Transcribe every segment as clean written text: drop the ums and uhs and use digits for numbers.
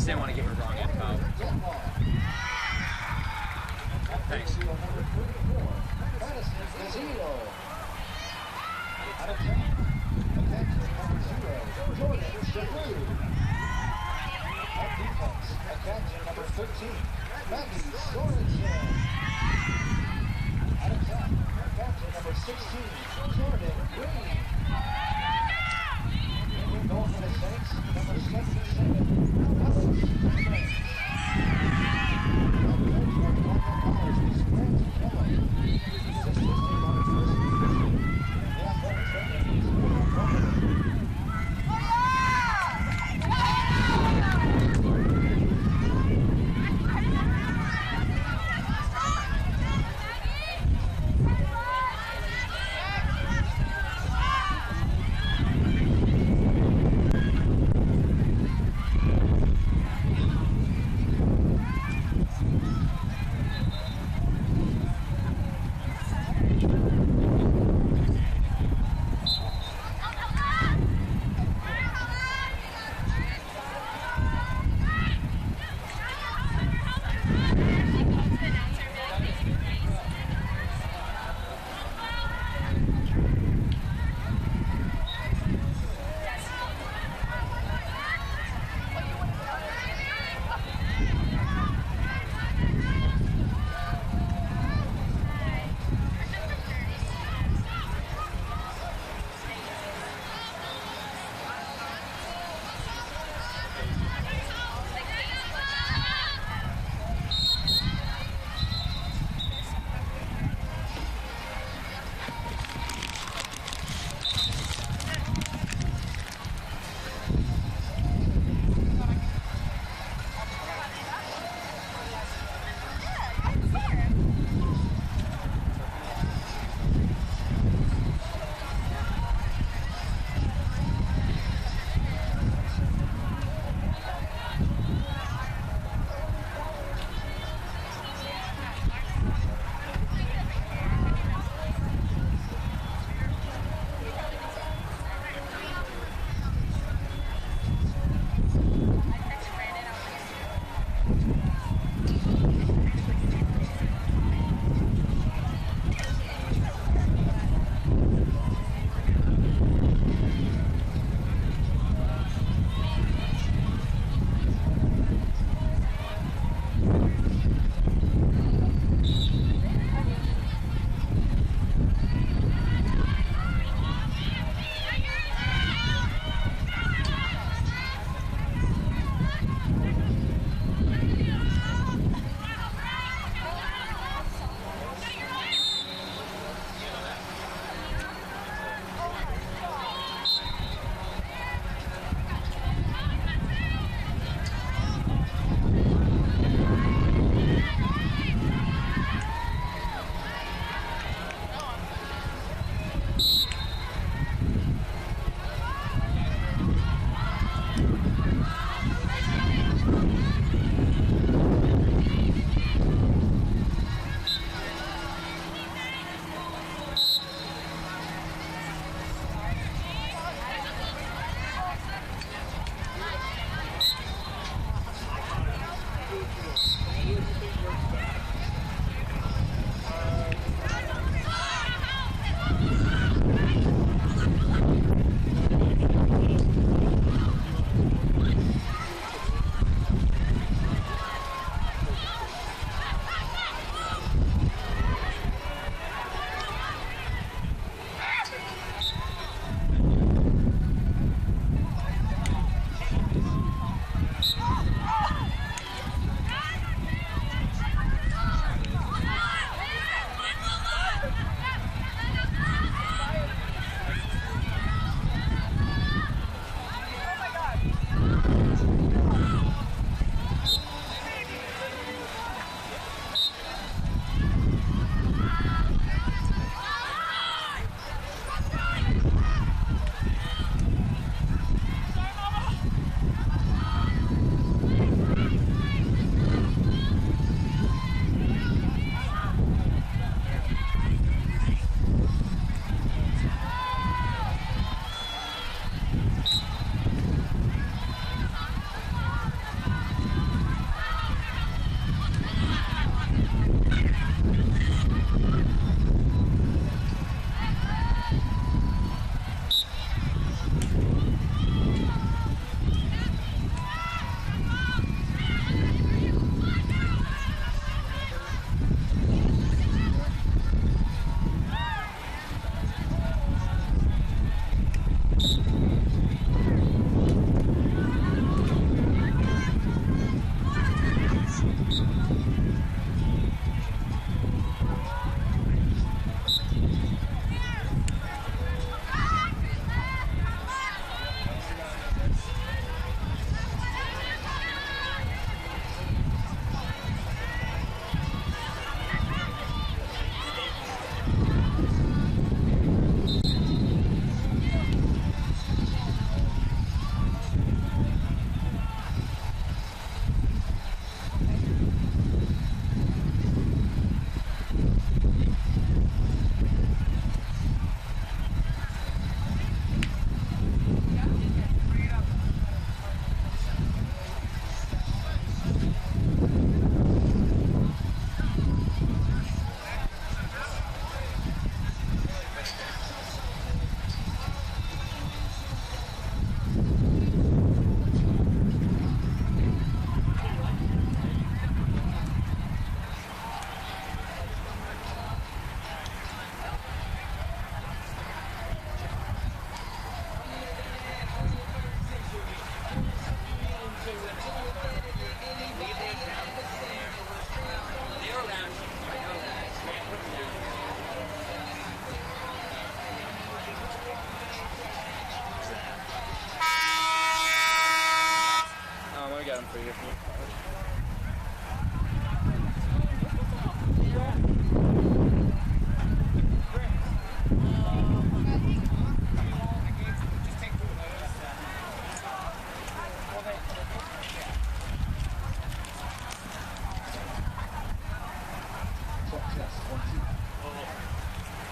didn't want to give her wrong info. Thanks. Captain number 13, Maggie Sorensen. Out of top, captain number 16, Jordan Green. In goal for the Saints, number 77, Alex Franks.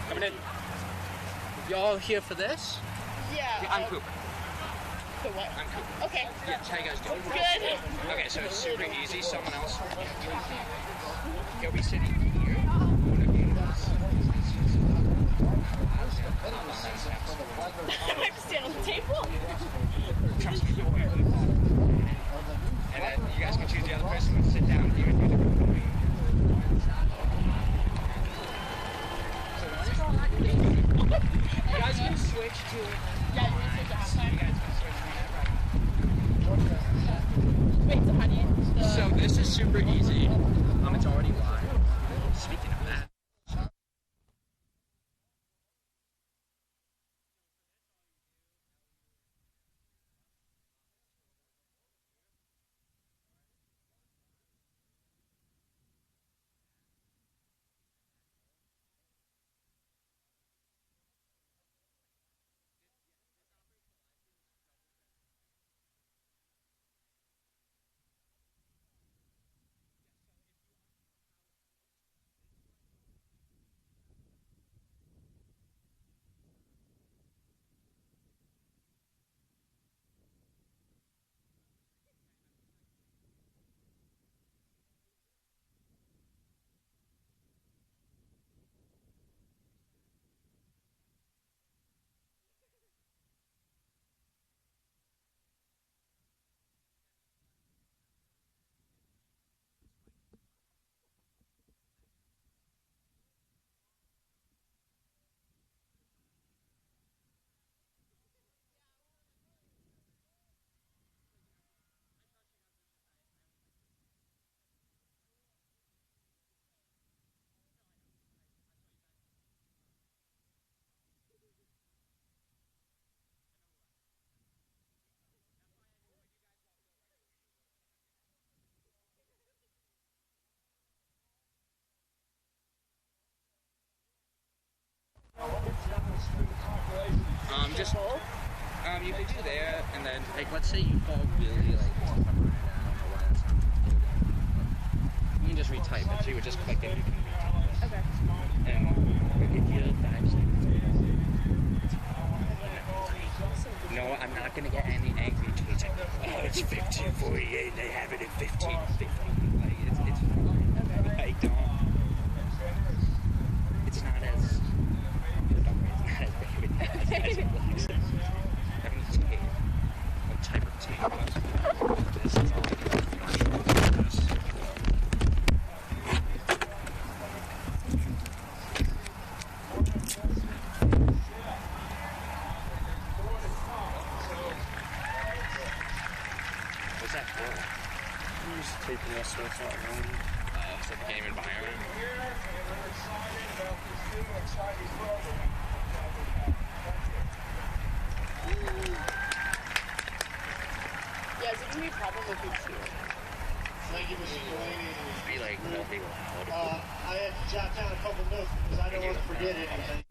Coming in. Y'all here for this? Yeah. I'm Cooper. For what? I'm Cooper. Okay. Yeah, how you guys doing? Good. Okay, so it's super easy. Someone else. You'll be sitting here. I have to stand on the table. Trust me, you'll be really fun. And then you guys can choose the other person to sit down here and do the recording. You guys can switch to. Yeah, you need to You switch guys can switch whenever. Wait, so how do you... So this is super easy. It's already live. Speaking of that. Just you could do there, and then like let's say you fall really like you can just retype it. So you would just click it, you can retype it. Okay. And we could hear 5 seconds. No, I'm not gonna get any angry tweets. Oh, it's 15:48. They have it at 15:50. Like it's fine. Okay. I don't. It's not as. It's not as big of a deal as it looks. Having tape. What type of tape? This is all. What's that for? I'm just taping this so it's not raining. It's like a game environment. Yeah, is it going to be a problem if it's here? Thank you, Mr. Delaney. Be like really loud. I had to jot down a couple notes because I don't want to forget anything.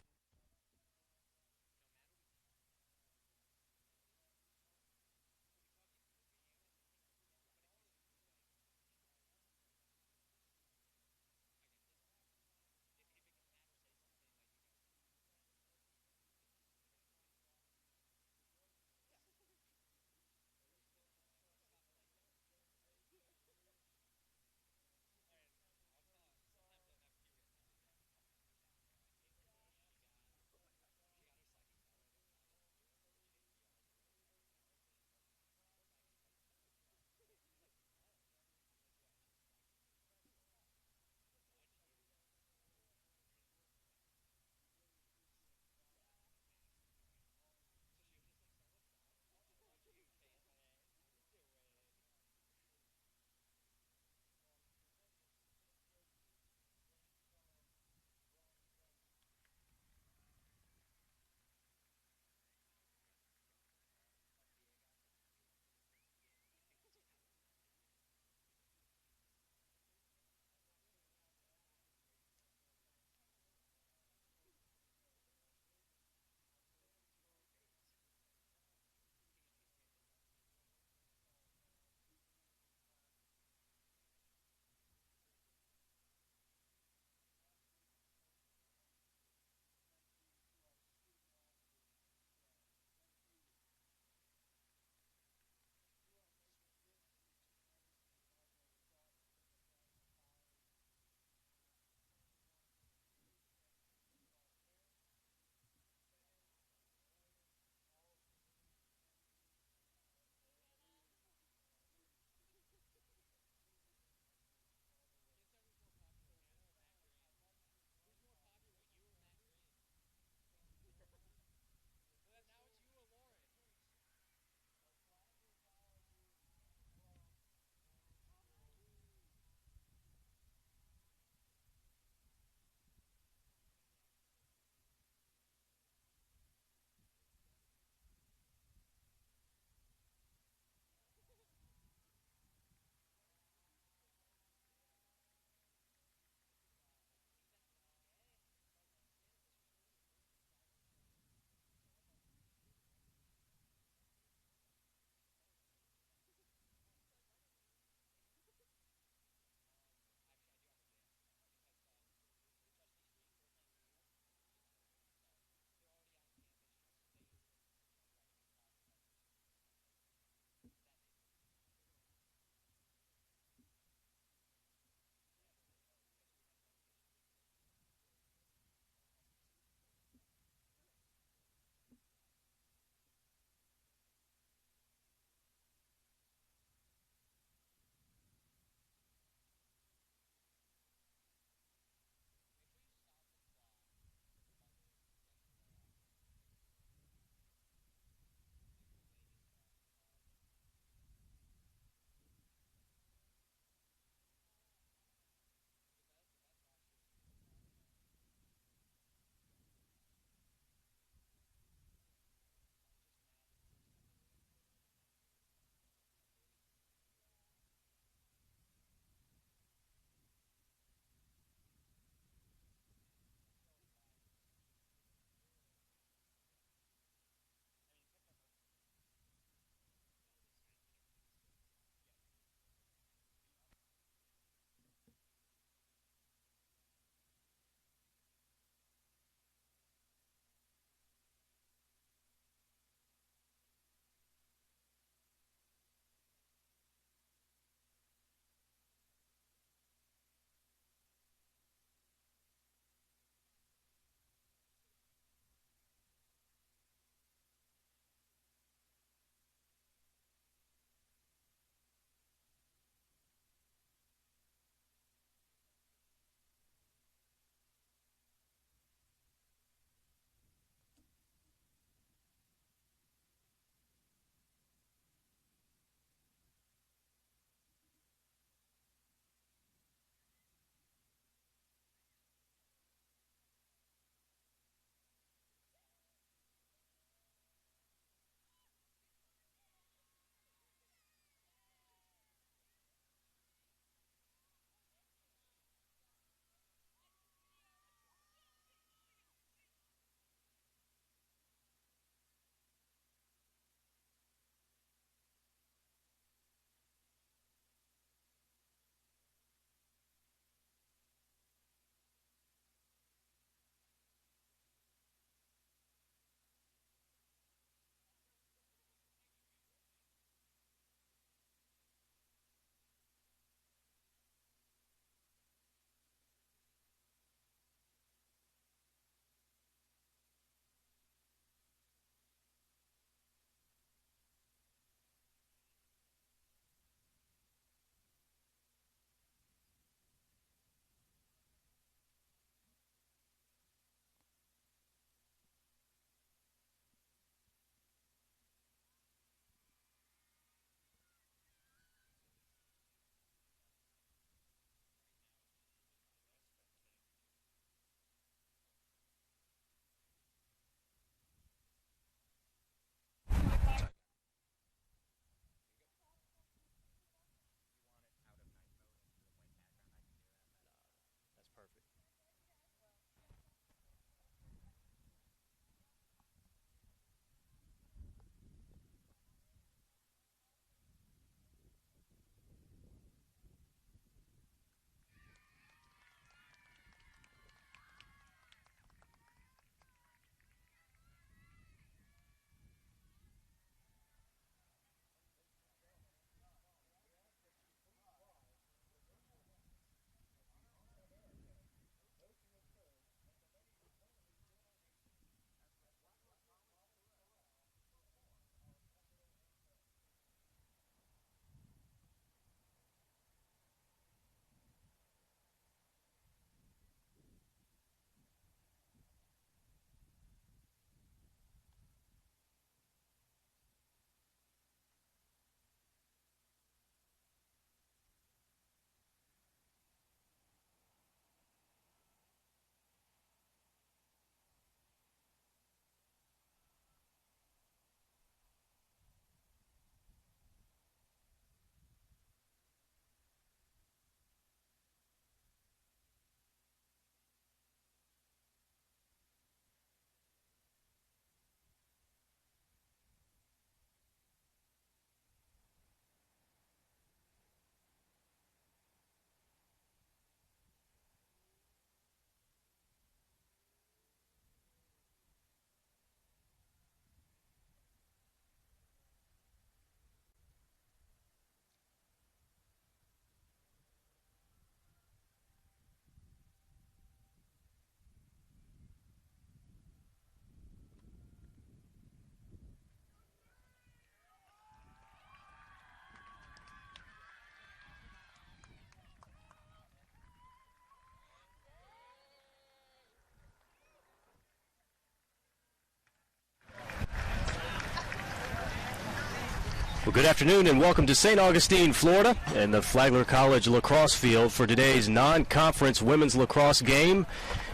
Well, good afternoon and welcome to St. Augustine, Florida, and the Flagler College lacrosse field for today's non-conference women's lacrosse game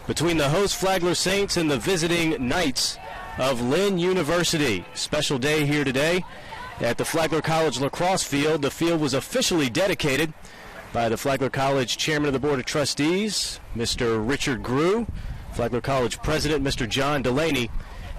between the host Flagler Saints and the visiting Knights of Lynn University. Special day here today at the Flagler College lacrosse field. The field was officially dedicated by the Flagler College Chairman of the Board of Trustees, Mr. Richard Grew, Flagler College President, Mr. John Delaney,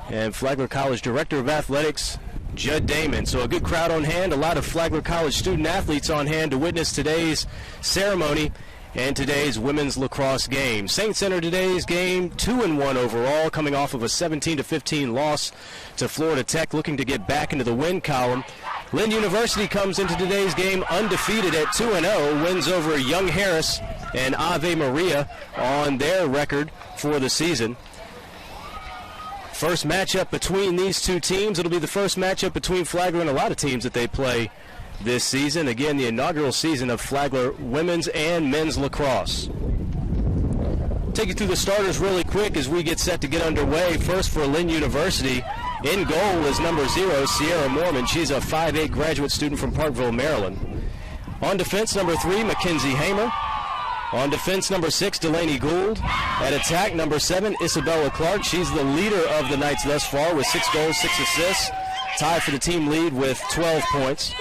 and Flagler College Director of Athletics, Judd Damon. So a good crowd on hand, a lot of Flagler College student athletes on hand to witness today's ceremony and today's women's lacrosse game. Saints enter today's game 2-1 overall, coming off of a 17-15 loss to Florida Tech, looking to get back into the win column. Lynn University comes into today's game undefeated at 2-0, wins over Young Harris and Ave Maria on their record for the season. First matchup between these two teams. It'll be the first matchup between Flagler and a lot of teams that they play this season. Again, the inaugural season of Flagler women's and men's lacrosse. Take you through the starters really quick as we get set to get underway. First for Lynn University, in goal is number 0, Sierra Mormon. She's a 5'8" graduate student from Parkville, Maryland. On defense, number 3, Mackenzie Hamer. On defense, number 6, Delaney Gould. At attack, number 7, Isabella Clark. She's the leader of the Knights thus far with 6 goals, 6 assists. Tied for the team lead with 12 points.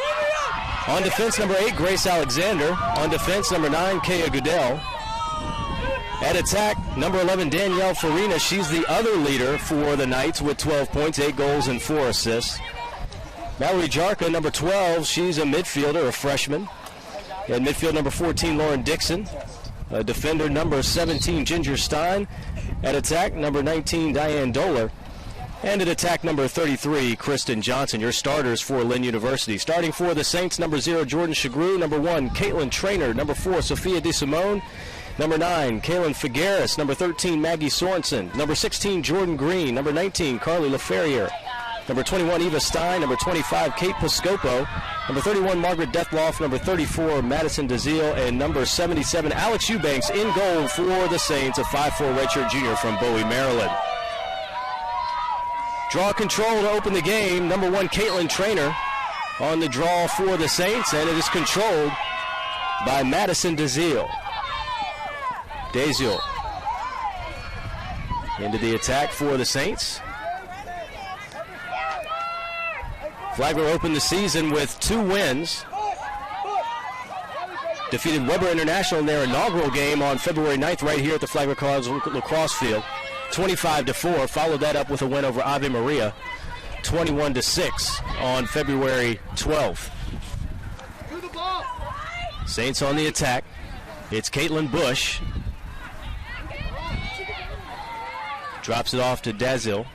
On defense, number 8, Grace Alexander. On defense, number 9, Kaya Goodell. At attack, number 11, Danielle Farina. She's the other leader for the Knights with 12 points, 8 goals, and 4 assists. Mallory Jarka, number 12. She's a midfielder, a freshman. At midfield, number 14, Lauren Dixon. Defender, number 17, Ginger Stein. At attack, number 19, Diane Doler. And at attack, number 33, Kristen Johnson. Your starters for Lynn University. Starting for the Saints, number 0, Jordan Chagru. Number 1, Caitlin Traynor. Number 4, Sophia DeSimone. Number 9, Kaylin Figueres. Number 13, Maggie Sorensen. Number 16, Jordan Green. Number 19, Carly LaFerriere. Number 21, Eva Stein. Number 25, Kate Piscopo. Number 31, Margaret Deathloff. Number 34, Madison DeZiel. And number 77, Alex Eubanks in goal for the Saints, a 5'4" redshirt junior from Bowie, Maryland. Draw control to open the game. Number 1, Caitlin Traynor on the draw for the Saints, and it is controlled by Madison DeZiel. DeZiel into the attack for the Saints. Flagler opened the season with 2 wins. Defeated Weber International in their inaugural game on February 9th right here at the Flagler College lacrosse field, 25-4. Followed that up with a win over Ave Maria, 21-6 on February 12th. Saints on the attack. It's Caitlin Bush. Drops it off to Dazil.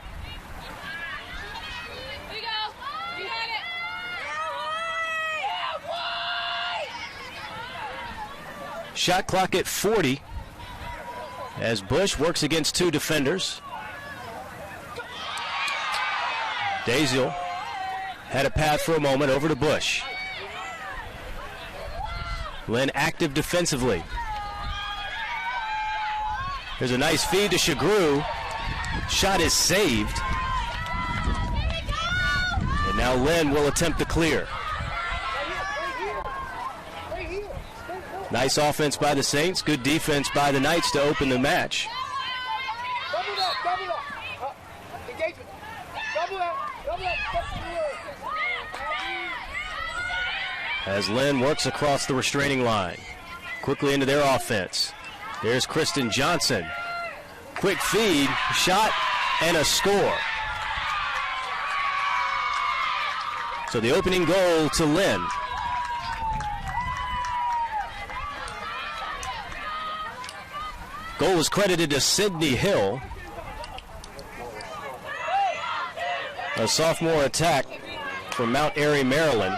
Shot clock at 40 as Bush works against 2 defenders. Dazil had a path for a moment over to Bush. Lynn active defensively. There's a nice feed to Chagru. Shot is saved. And now Lynn will attempt to clear. Nice offense by the Saints. Good defense by the Knights to open the match. As Lynn works across the restraining line. Quickly into their offense. There's Kristen Johnson. Quick feed, shot, and a score. So the opening goal to Lynn. Goal was credited to Sydney Hill. A sophomore attack from Mount Airy, Maryland.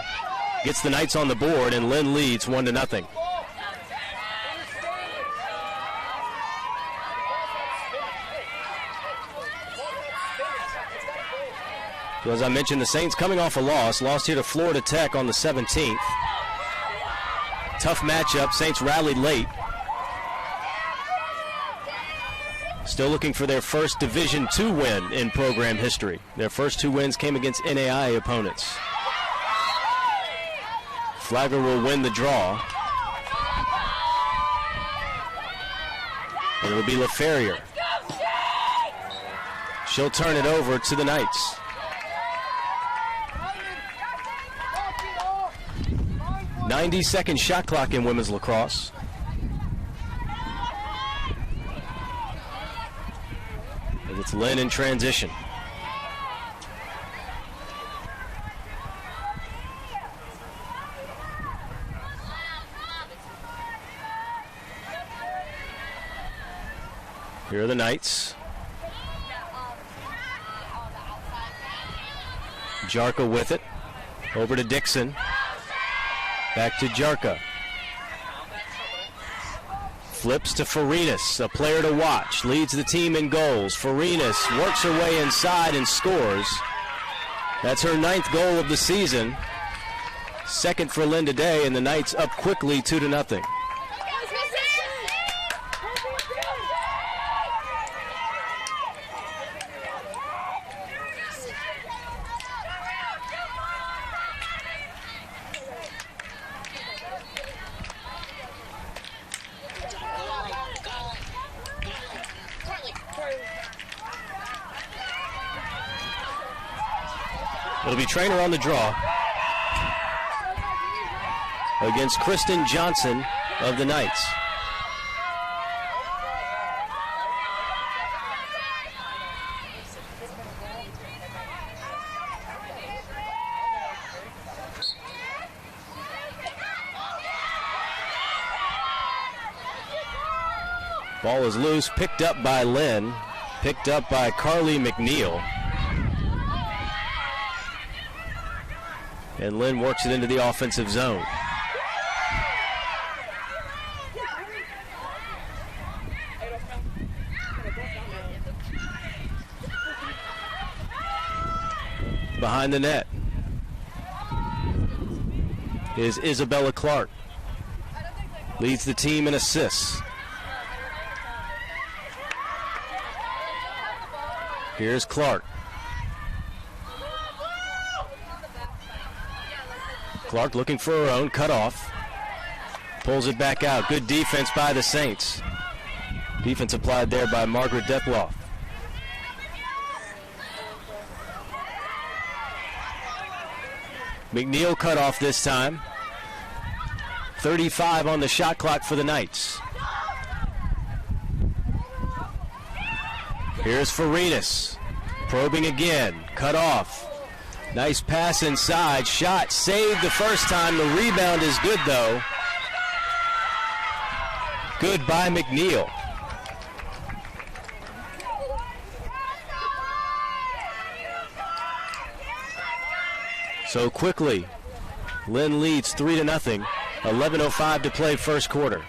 Gets the Knights on the board, and Lynn leads 1-0. So as I mentioned, the Saints coming off a lost here to Florida Tech on the 17th. Tough matchup. Saints rallied late. Still looking for their first Division II win in program history. Their first 2 wins came against NAIA opponents. Flagler will win the draw. And it'll be LaFerrier. She'll turn it over to the Knights. "90-second shot clock in women's lacrosse. And it's Lynn in transition. Here are the Knights. Jarka with it. Over to Dixon. Back to Jarka. Flips to Farinas, a player to watch. Leads the team in goals. Farinas works her way inside and scores. That's her 9th goal of the season. Second for Lynn today, and the Knights up quickly 2-0. It'll be Trainer on the draw against Kristen Johnson of the Knights. Ball is loose, picked up by Lynn, picked up by Carly McNeil. And Lynn works it into the offensive zone. Behind the net is Isabella Clark. Leads the team in assists. Here's Clark. Clark looking for her own, cut off. Pulls it back out. Good defense by the Saints. Defense applied there by Margaret Deploff. McNeil cut off this time. 35 on the shot clock for the Knights. Here's Farinas. Probing again. Cut off. Nice pass inside. Shot saved the first time. The rebound is good, though. Good by McNeil. So quickly, Lynn leads 3-0. 11:05 to play first quarter.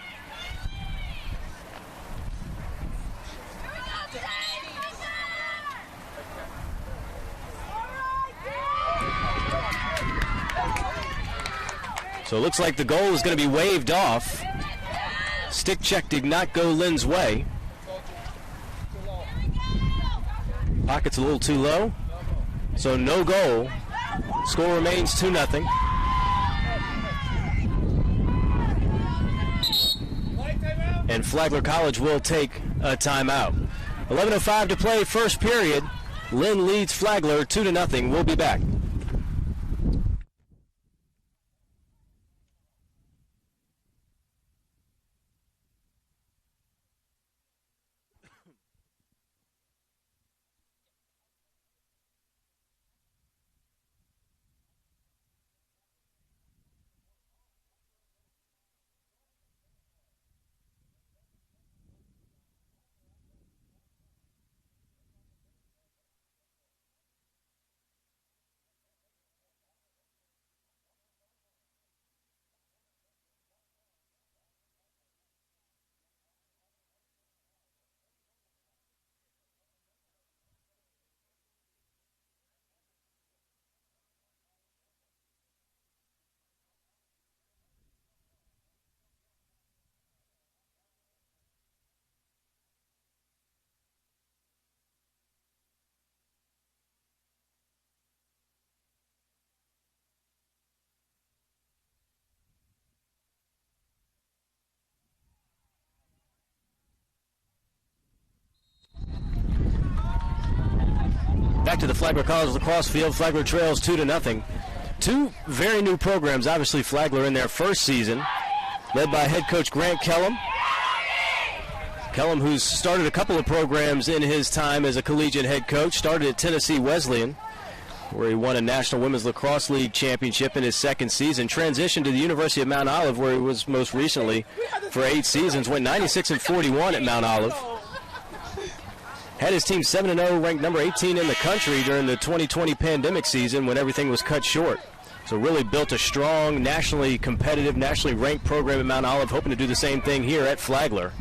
So it looks like the goal is going to be waved off. Stick check did not go Lynn's way. Pocket's a little too low. So no goal. Score remains 2-0. And Flagler College will take a timeout. 11:05 to play first period. Lynn leads Flagler 2-0. We'll be back. Back to the Flagler College lacrosse field. Flagler trails 2-0. Two very new programs, obviously Flagler in their first season, led by head coach Grant Kellum. Kellum, who's started a couple of programs in his time as a collegiate head coach, started at Tennessee Wesleyan, where he won a National Women's Lacrosse League championship in his second season, transitioned to the University of Mount Olive, where he was most recently for 8 seasons, went 96-41 at Mount Olive. Had his team 7-0, ranked number 18 in the country during the 2020 pandemic season when everything was cut short. So really built a strong, nationally competitive, nationally ranked program at Mount Olive, hoping to do the same thing here at Flagler.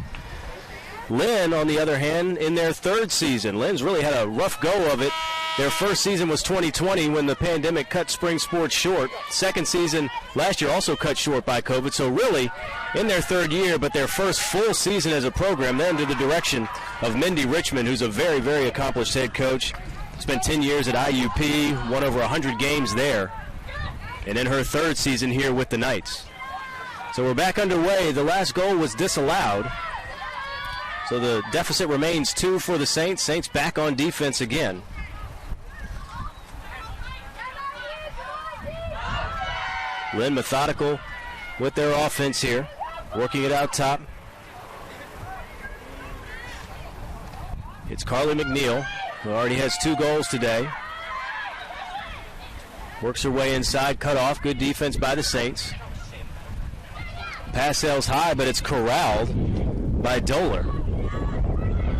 Lynn, on the other hand, in their third season. Lynn's really had a rough go of it. Their first season was 2020 when the pandemic cut spring sports short. Second season last year also cut short by COVID. So really, in their third year, but their first full season as a program, they're under the direction of Mindy Richmond, who's a very, very accomplished head coach. Spent 10 years at IUP, won over 100 games there. And in her third season here with the Knights. So we're back underway. The last goal was disallowed. So the deficit remains 2 for the Saints. Saints back on defense again. Lynn methodical with their offense here, working it out top. It's Carly McNeil, who already has 2 goals today. Works her way inside, cut off. Good defense by the Saints. Pass sails high, but it's corralled by Doler.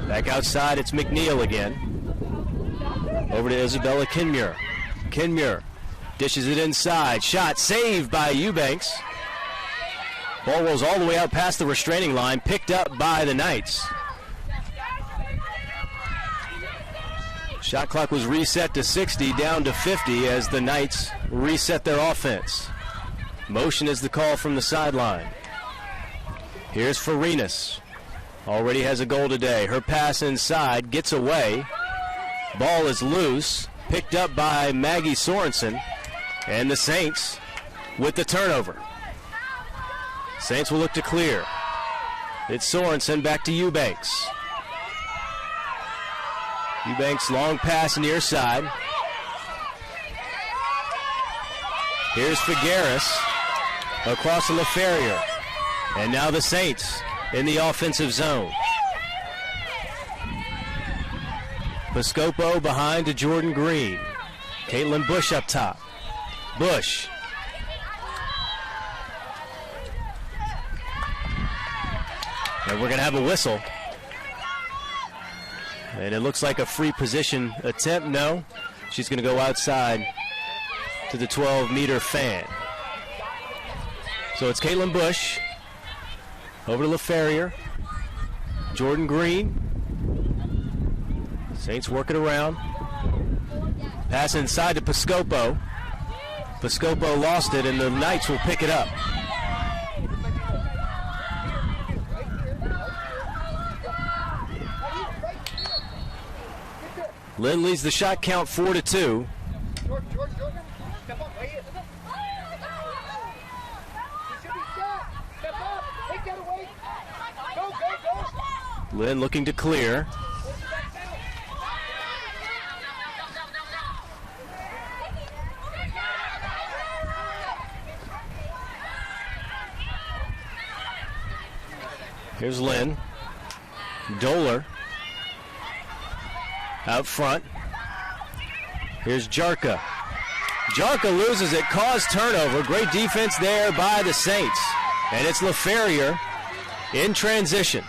Back outside, it's McNeil again. Over to Isabella Kinmuir. Kinmuir dishes it inside. Shot saved by Eubanks. Ball rolls all the way out past the restraining line, picked up by the Knights. Shot clock was reset to 60, down to 50 as the Knights reset their offense. Motion is the call from the sideline. Here's Farinas. Already has a goal today. Her pass inside, gets away. Ball is loose, picked up by Maggie Sorensen. And the Saints with the turnover. Saints will look to clear. It's Sorensen back to Eubanks. Eubanks long pass near side. Here's Figueres across to LaFerrier. And now the Saints in the offensive zone. Piscopo behind to Jordan Green. Caitlin Bush up top. Bush. And we're going to have a whistle. And it looks like a free position attempt. No, she's going to go outside to the 12-meter fan. So it's Caitlin Bush. Over to LaFerrier. Jordan Green. Saints work it around. Pass inside to Piscopo. Piscopo lost it, and the Knights will pick it up. Lynn leads the shot count 4-2. Lynn looking to clear. Here's Lynn. Doler out front. Here's Jarka. Jarka loses it, caused turnover. Great defense there by the Saints. And it's LaFerrier in transition.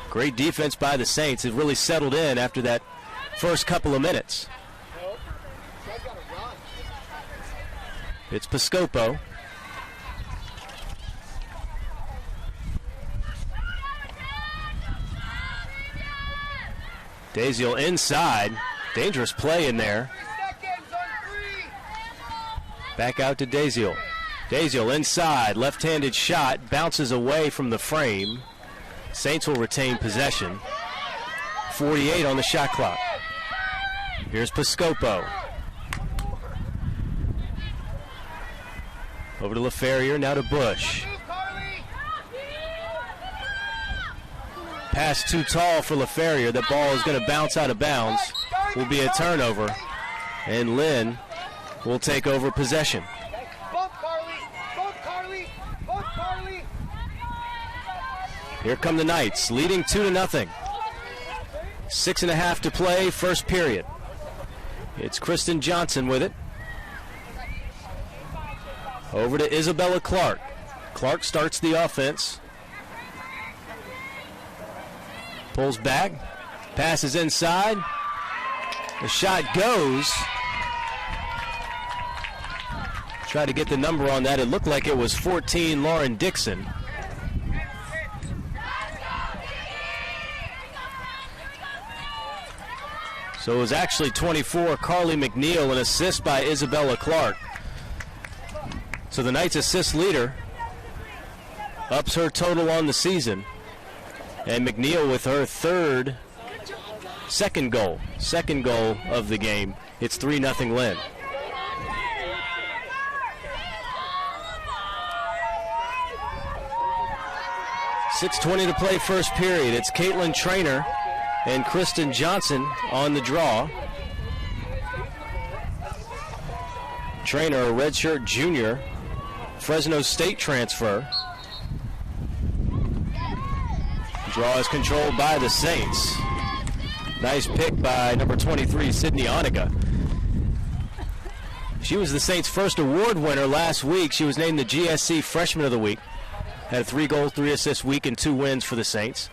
Great defense by the Saints. It really settled in after that first couple of minutes. It's Piscopo. Daziel inside. Dangerous play in there. Back out to Daziel. Daziel inside. Left-handed shot. Bounces away from the frame. Saints will retain possession. 48 on the shot clock. Here's Piscopo. Over to LaFerrier. Now to Bush. pass too tall for LaFerrier. The ball is going to bounce out of bounds. Will be a turnover. And Lynn will take over possession. Here come the Knights, leading 2-0. 6.5 to play, first period. It's Kristen Johnson with it. Over to Isabella Clark. Clark starts the offense. Pulls back, passes inside. The shot goes. Try to get the number on that. It looked like it was 14, Lauren Dixon. So it was actually 24, Carly McNeil, an assist by Isabella Clark. So the Knights assist leader ups her total on the season. And McNeil with her second goal of the game. It's 3-0 Lynn. .6:20 to play first period. It's Caitlin Traynor and Kristen Johnson on the draw. Traynor, a redshirt junior, Fresno State transfer. Draw is controlled by the Saints. Nice pick by number 23, Sydney Oniga. She was the Saints' first award winner last week. She was named the GSC Freshman of the Week. Had a 3 goals, 3 assists week and 2 wins for the Saints.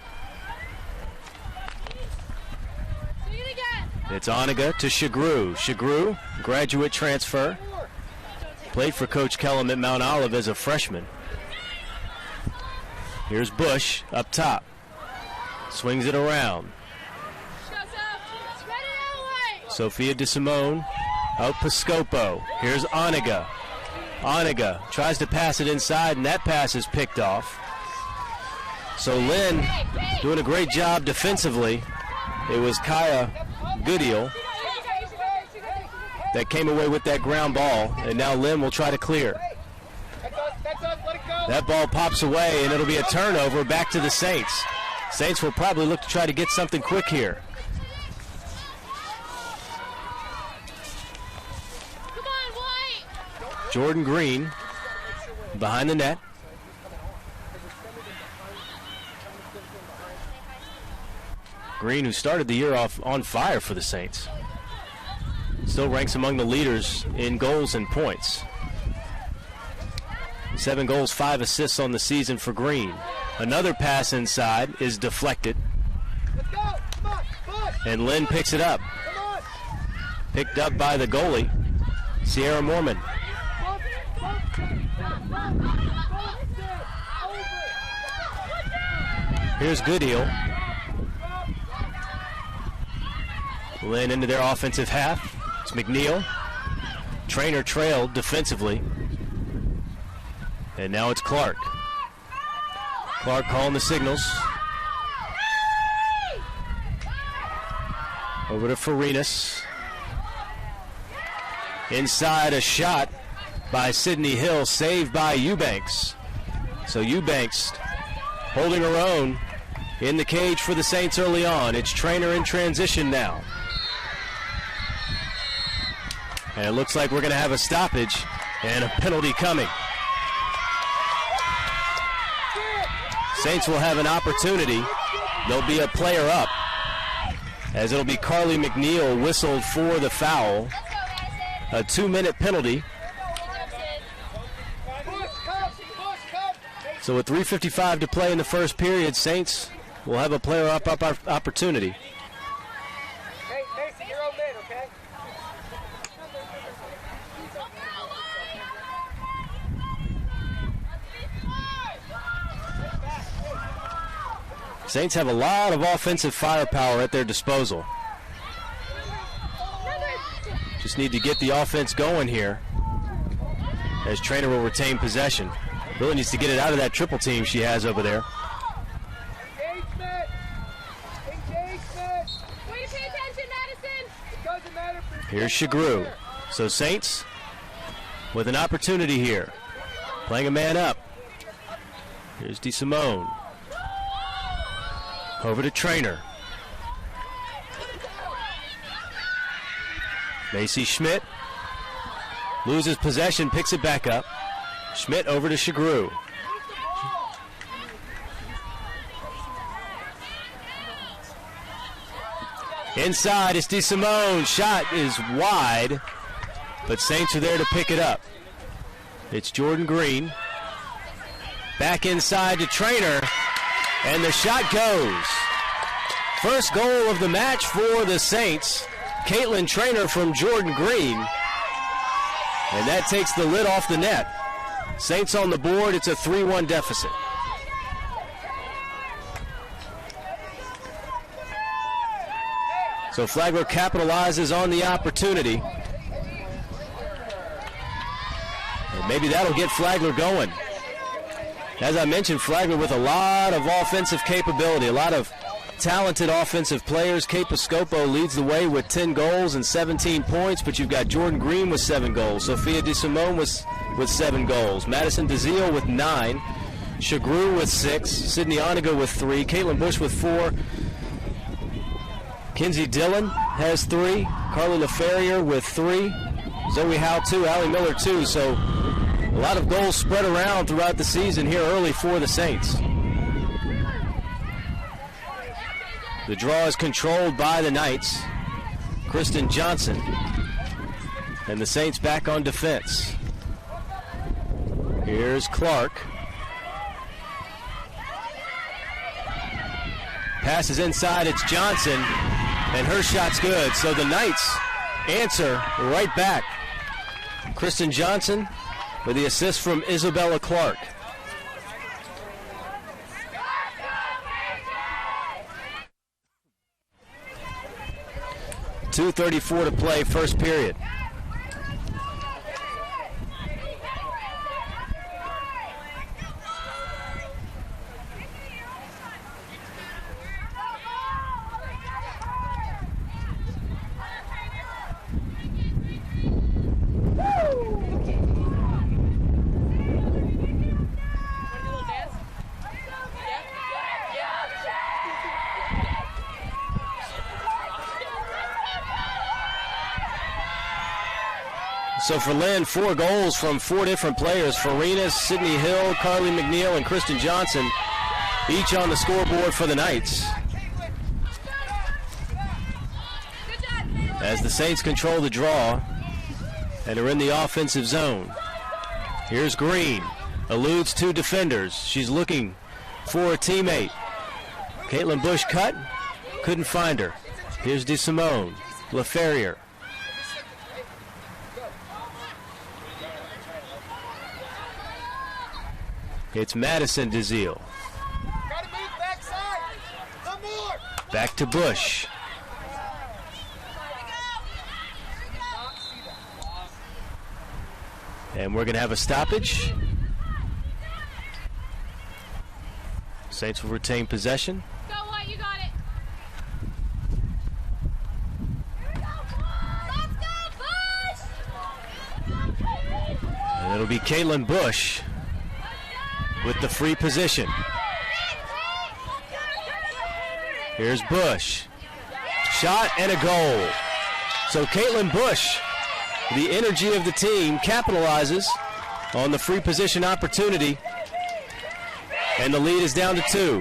It's Oniga to Shagru. Shagru, graduate transfer. Played for Coach Kellum at Mount Olive as a freshman. Here's Bush up top. Swings it around. Sophia DeSimone out Piscopo. Here's Oniga. Oniga tries to pass it inside, and that pass is picked off. So Lynn doing a great job defensively. It was Kaya Goodeel that came away with that ground ball, and now Lynn will try to clear. That ball pops away, and it'll be a turnover back to the Saints. Saints will probably look to try to get something quick here. Jordan Green behind the net. Green, who started the year off on fire for the Saints, still ranks among the leaders in goals and points. 7 goals, 5 assists on the season for Green. Another pass inside is deflected. And Lynn picks it up. Picked up by the goalie, Sierra Mormon. Here's Goodeel. Lynn into their offensive half. It's McNeil. Traynor trailed defensively. And now it's Clark. Clark calling the signals. Over to Farinas. Inside, a shot by Sydney Hill, saved by Eubanks. So Eubanks holding her own in the cage for the Saints early on. It's Traynor in transition now. And it looks like we're going to have a stoppage and a penalty coming. Saints will have an opportunity. There'll be a player up, as it'll be Carly McNeil whistled for the foul. A 2-minute penalty. So with 3:55 to play in the first period, Saints will have a player up opportunity. Hey, Mason, you're on mid, okay? Saints have a lot of offensive firepower at their disposal. Just need to get the offense going here, as Traynor will retain possession. Really needs to get it out of that triple team she has over there. Engagement! Engagement! Will you pay attention, Madison? It doesn't matter if you're Here's Shagru. So Saints with an opportunity here, playing a man up. Here's DeSimone. Over to Trainer. Macy Schmidt loses possession, picks it back up. Schmidt over to Shagru. Inside is DeSimone. Shot is wide, but Saints are there to pick it up. It's Jordan Green. Back inside to Trainer, and the shot goes. First goal of the match for the Saints. Caitlin Trainer from Jordan Green. And that takes the lid off the net. Saints on the board. It's a 3-1 deficit. So Flagler capitalizes on the opportunity. And maybe that'll get Flagler going. As I mentioned, Flagler with a lot of offensive capability, a lot of talented offensive players. Kate Piscopo leads the way with 10 goals and 17 points, but you've got Jordan Green with 7 goals. Sophia DeSimone with 7 goals. Madison DeZiel with 9. Shagru with 6. Sydney Oniga with 3. Caitlin Bush with 4. Kinsey Dillon has 3. Carly LaFerrier with 3. Zoe Howe 2. Allie Miller 2. So a lot of goals spread around throughout the season here early for the Saints. The draw is controlled by the Knights. Kristen Johnson. And the Saints back on defense. Here's Clark. Passes inside, it's Johnson, and her shot's good. So the Knights answer right back. Kristen Johnson with the assist from Isabella Clark. .234 to play, first period. So for Lynn, 4 goals from 4 different players. Farina, Sydney Hill, Carly McNeil, and Kristen Johnson, each on the scoreboard for the Knights. As the Saints control the draw and are in the offensive zone. Here's Green, eludes 2 defenders. She's looking for a teammate. Caitlin Bush cut, couldn't find her. Here's DeSimone, LaFerrier. It's Madison DeZiel. Back to Bush. And we're going to have a stoppage. Saints will retain possession. Go, what? You got it. And it'll be Caitlin Bush with the free position. Here's Bush. Shot and a goal. So Caitlin Bush, the energy of the team, capitalizes on the free position opportunity. And the lead is down to 2.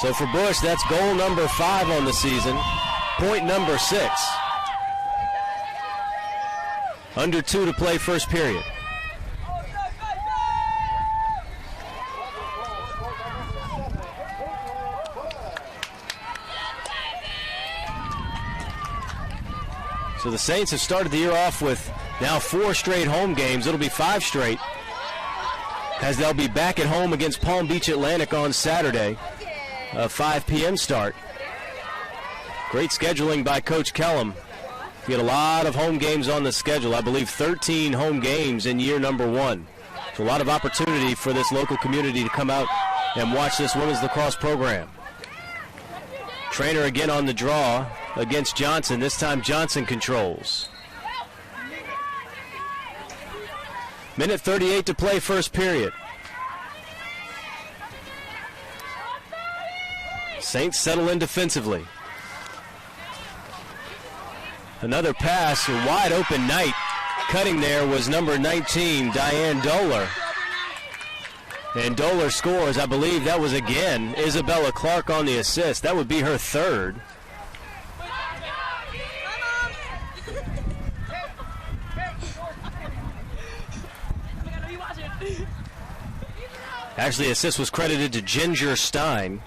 So for Bush, that's goal number 5 on the season. Point number 6. Under 2 to play, first period. So the Saints have started the year off with now 4 straight home games. It'll be 5 straight, as they'll be back at home against Palm Beach Atlantic on Saturday, a 5 p.m. start. Great scheduling by Coach Kellum. We had a lot of home games on the schedule. I believe 13 home games in year number 1. So a lot of opportunity for this local community to come out and watch this women's lacrosse program. Trainer again on the draw against Johnson. This time Johnson controls. Minute 38 to play, first period. Saints settle in defensively. Another pass, a wide open Knight. Cutting there was number 19, Diane Doler. And Doler scores. I believe that was again Isabella Clark on the assist. That would be her third. Actually, assist was credited to Ginger Stein.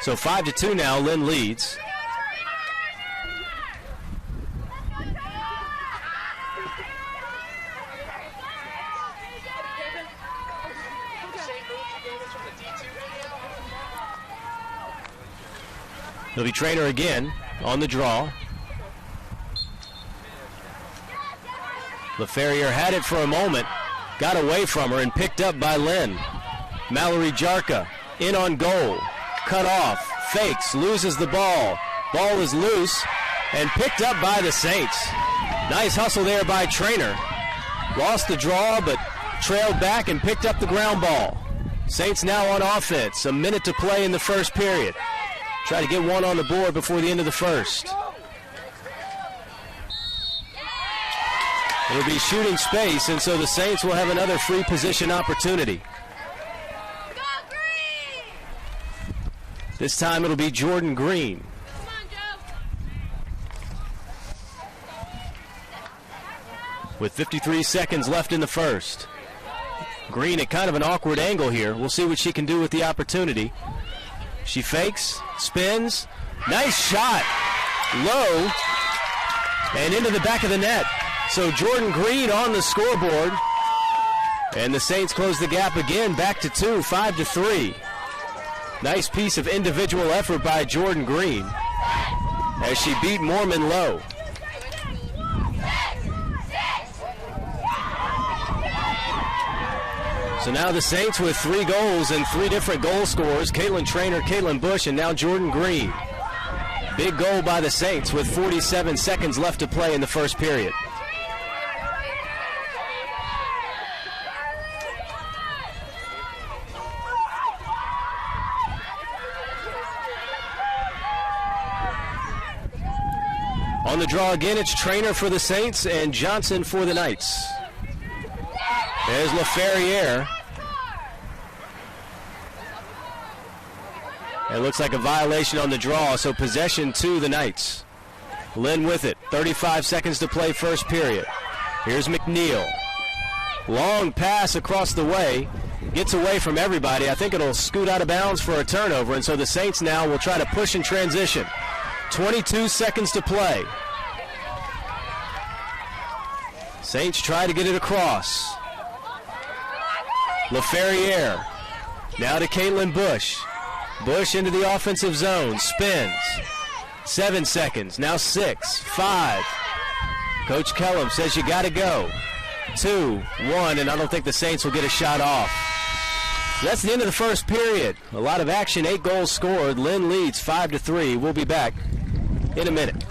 So 5-2 now, Lynn leads. He'll be trainer again on the draw. LaFerrier had it for a moment, got away from her and picked up by Lynn. Mallory Jarka in on goal, cut off, fakes, loses the ball. Ball is loose and picked up by the Saints. Nice hustle there by Trainer. Lost the draw but trailed back and picked up the ground ball. Saints now on offense, a minute to play in the first period. Try to get one on the board before the end of the first. It'll be shooting space, and so the Saints will have another free position opportunity. This time it'll be Jordan Green. With 53 seconds left in the first. Green at kind of an awkward angle here. We'll see what she can do with the opportunity. She fakes, spins, nice shot, low, and into the back of the net. So Jordan Green on the scoreboard, and the Saints close the gap again, back to 2, 5-3. Nice piece of individual effort by Jordan Green as she beat Mormon low. So now the Saints with 3 goals and 3 different goal scorers. Caitlin Trainer, Caitlin Bush, and now Jordan Green. Big goal by the Saints with 47 seconds left to play in the first period. On the draw again, it's Trainer for the Saints and Johnson for the Knights. There's LaFerriere. It looks like a violation on the draw, so possession to the Knights. Lynn with it. 35 seconds to play first period. Here's McNeil. Long pass across the way. Gets away from everybody. I think it'll scoot out of bounds for a turnover, and so the Saints now will try to push in transition. 22 seconds to play. Saints try to get it across. LaFerriere. Now to Caitlin Bush. Bush into the offensive zone. Spins. 7 seconds. Now 6, 5. Coach Kellum says you got to go. 2, 1, and I don't think the Saints will get a shot off. That's the end of the first period. A lot of action, 8 goals scored. Lynn leads 5-3. We'll be back in a minute.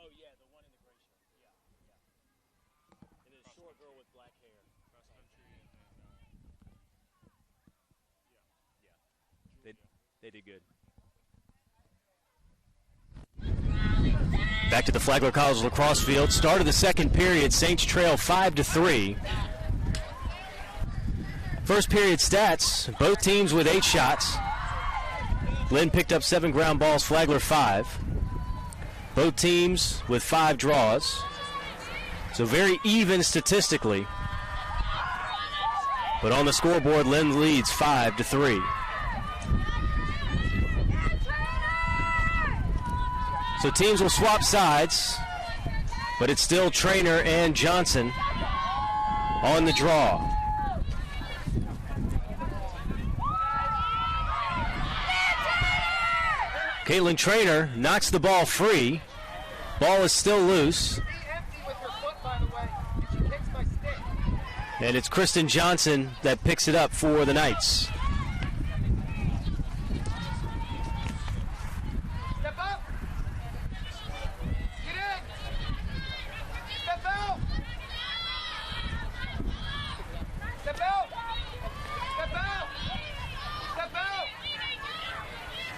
Oh, yeah, the one in the gray shirt. Yeah. And a short girl with black hair. Cross country and They did good. Back to the Flagler College lacrosse field. Start of the second period. Saints trail 5-3. First period stats, both teams with 8 shots. Lynn picked up 7 ground balls, Flagler 5. Both teams with 5 draws. So very even statistically. But on the scoreboard, Lynn leads 5-3. So teams will swap sides, but it's still Trainer and Johnson on the draw. Caitlin Trainer knocks the ball free. Ball is still loose. And it's Kristen Johnson that picks it up for the Knights. Step up. Get in. Step out. Step out. Step out. Step out.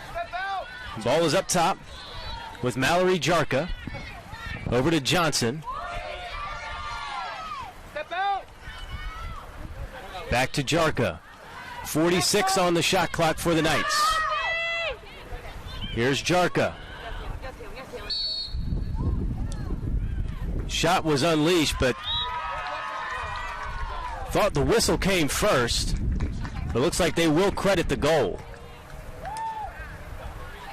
Step out. Ball is up top with Mallory Jarka. Over to Johnson. Step out. Back to Jarka. 46 on the shot clock for the Knights. Here's Jarka. Shot was unleashed, but thought the whistle came first. But looks like they will credit the goal.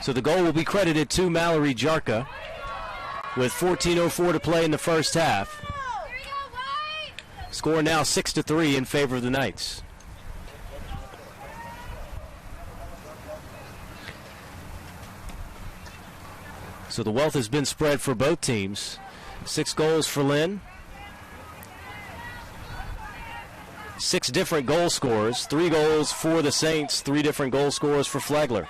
So the goal will be credited to Mallory Jarka with 14:04 to play in the first half. Score now 6-3 in favor of the Knights. So the wealth has been spread for both teams. 6 goals for Lynn. 6 different goal scorers. 3 goals for the Saints. 3 different goal scorers for Flagler.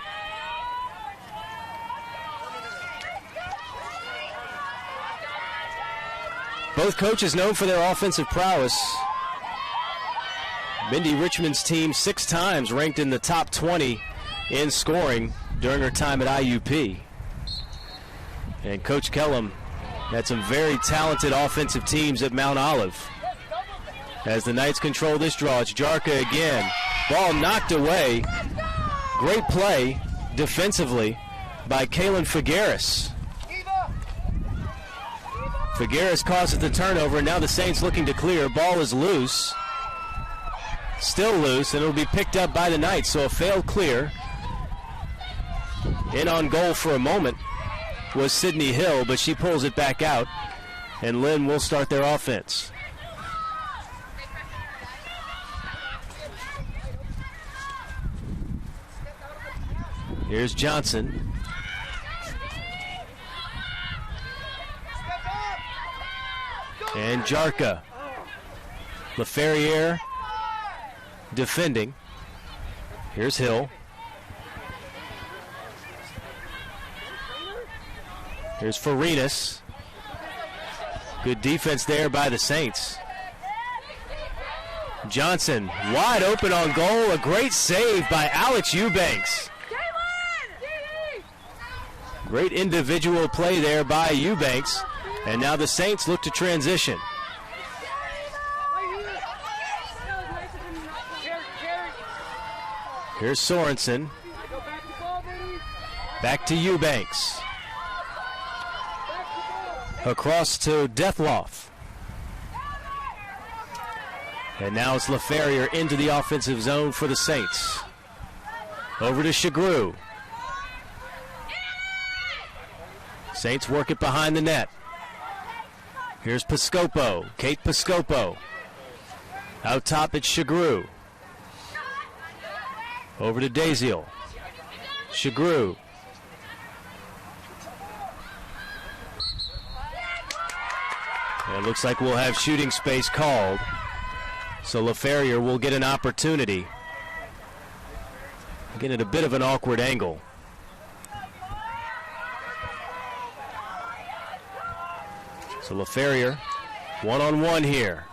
Both coaches known for their offensive prowess. Mindy Richmond's team 6 times ranked in the top 20 in scoring during her time at IUP. And Coach Kellum had some very talented offensive teams at Mount Olive. As the Knights control this draw, it's Jarka again. Ball knocked away. Great play defensively by Kaylin Figueres. Figueres causes the turnover, and now the Saints looking to clear. Ball is loose. Still loose, and it'll be picked up by the Knights, so a failed clear. In on goal for a moment was Sydney Hill, but she pulls it back out, and Lynn will start their offense. Here's Johnson. And Jarka. LaFerriere defending. Here's Hill. Here's Farinas. Good defense there by the Saints. Johnson wide open on goal. A great save by Alex Eubanks. Great individual play there by Eubanks. And now the Saints look to transition. Here's Sorensen. Back to Eubanks. Across to Deathloff. And now it's LaFerriere into the offensive zone for the Saints. Over to Shagru. Saints work it behind the net. Here's Piscopo, Kate Piscopo. Out top, it's Shagru. Over to Daziel. Shagru. It looks like we'll have shooting space called. So LaFerriere will get an opportunity. Again, at a bit of an awkward angle. So LaFerrier, one-on-one here.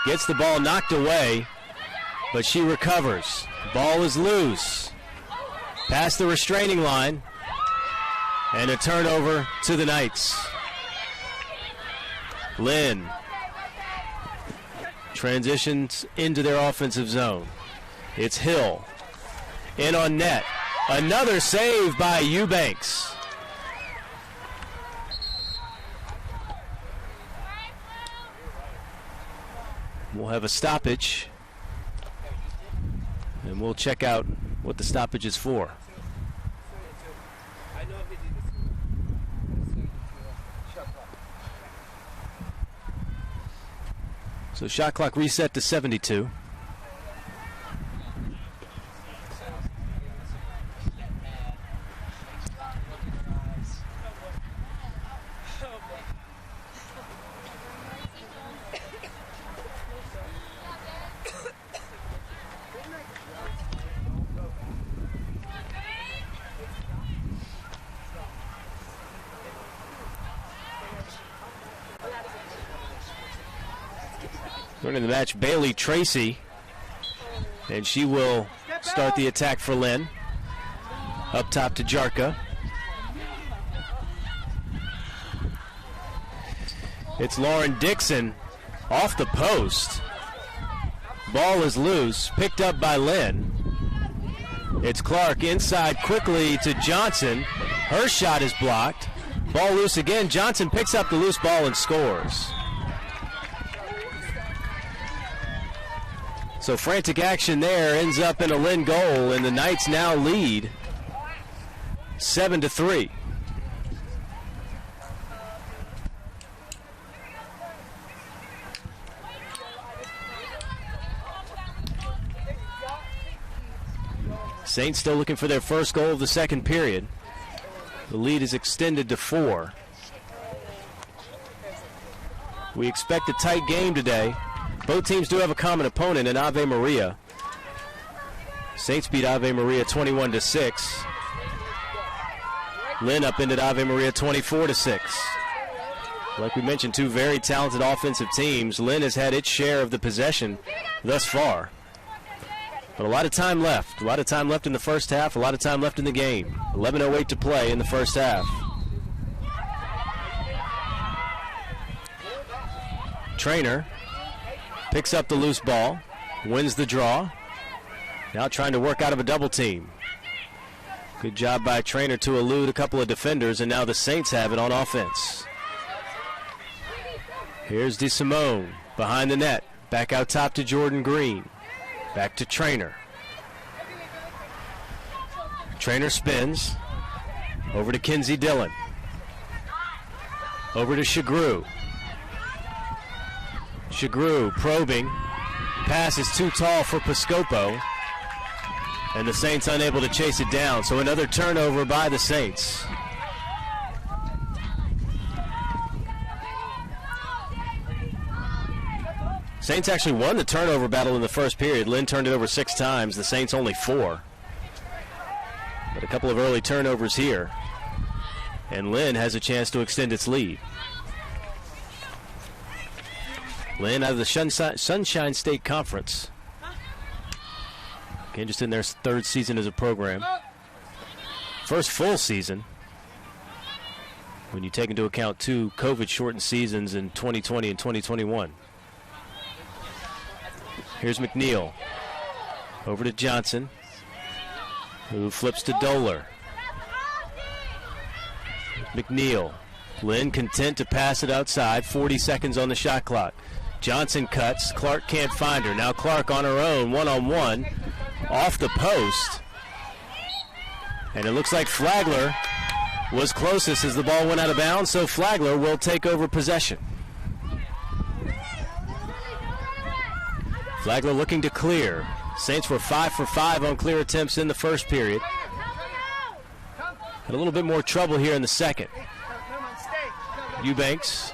Gets the ball knocked away, but she recovers. Ball is loose. Past the restraining line, and a turnover to the Knights. Lynn transitions into their offensive zone. It's Hill. In on net. Another save by Eubanks. We'll have a stoppage, and we'll check out what the stoppage is for. So shot clock reset to 72. Running the match, Bailey Tracy, and she will start the attack for Lynn. Up top to Jarka. It's Lauren Dixon off the post. Ball is loose, picked up by Lynn. It's Clark inside quickly to Johnson. Her shot is blocked. Ball loose again. Johnson picks up the loose ball and scores. So frantic action there ends up in a Lynn goal, and the Knights now lead 7-3. Saints still looking for their first goal of the second period. The lead is extended to 4. We expect a tight game today. Both teams do have a common opponent in Ave Maria. Saints beat Ave Maria 21-6. Lynn upended Ave Maria 24-6. Like we mentioned, two very talented offensive teams. Lynn has had its share of the possession thus far. But a lot of time left. A lot of time left in the first half. A lot of time left in the game. 11:08 to play in the first half. Trainer picks up the loose ball, wins the draw. Now trying to work out of a double team. Good job by Trainer to elude a couple of defenders, and now the Saints have it on offense. Here's DeSimone behind the net. Back out top to Jordan Green. Back to Trainer. Trainer spins. Over to Kinsey Dillon. Over to Shagru. Shagru probing. Pass is too tall for Piscopo. And the Saints unable to chase it down. So another turnover by the Saints. Saints actually won the turnover battle in the first period. Lynn turned it over 6 times. The Saints only 4. But a couple of early turnovers here. And Lynn has a chance to extend its lead. Lynn out of the Sunshine State Conference. Again, just in their 3rd season as a program. First full season, when you take into account 2 COVID-shortened seasons in 2020 and 2021. Here's McNeil. Over to Johnson, who flips to Doler. McNeil. Lynn content to pass it outside. 40 seconds on the shot clock. Johnson cuts. Clark can't find her. Now Clark on her own, one-on-one, off the post. And it looks like Flagler was closest as the ball went out of bounds, so Flagler will take over possession. Flagler looking to clear. Saints were 5 for 5 on clear attempts in the first period. Had a little bit more trouble here in the second. Eubanks.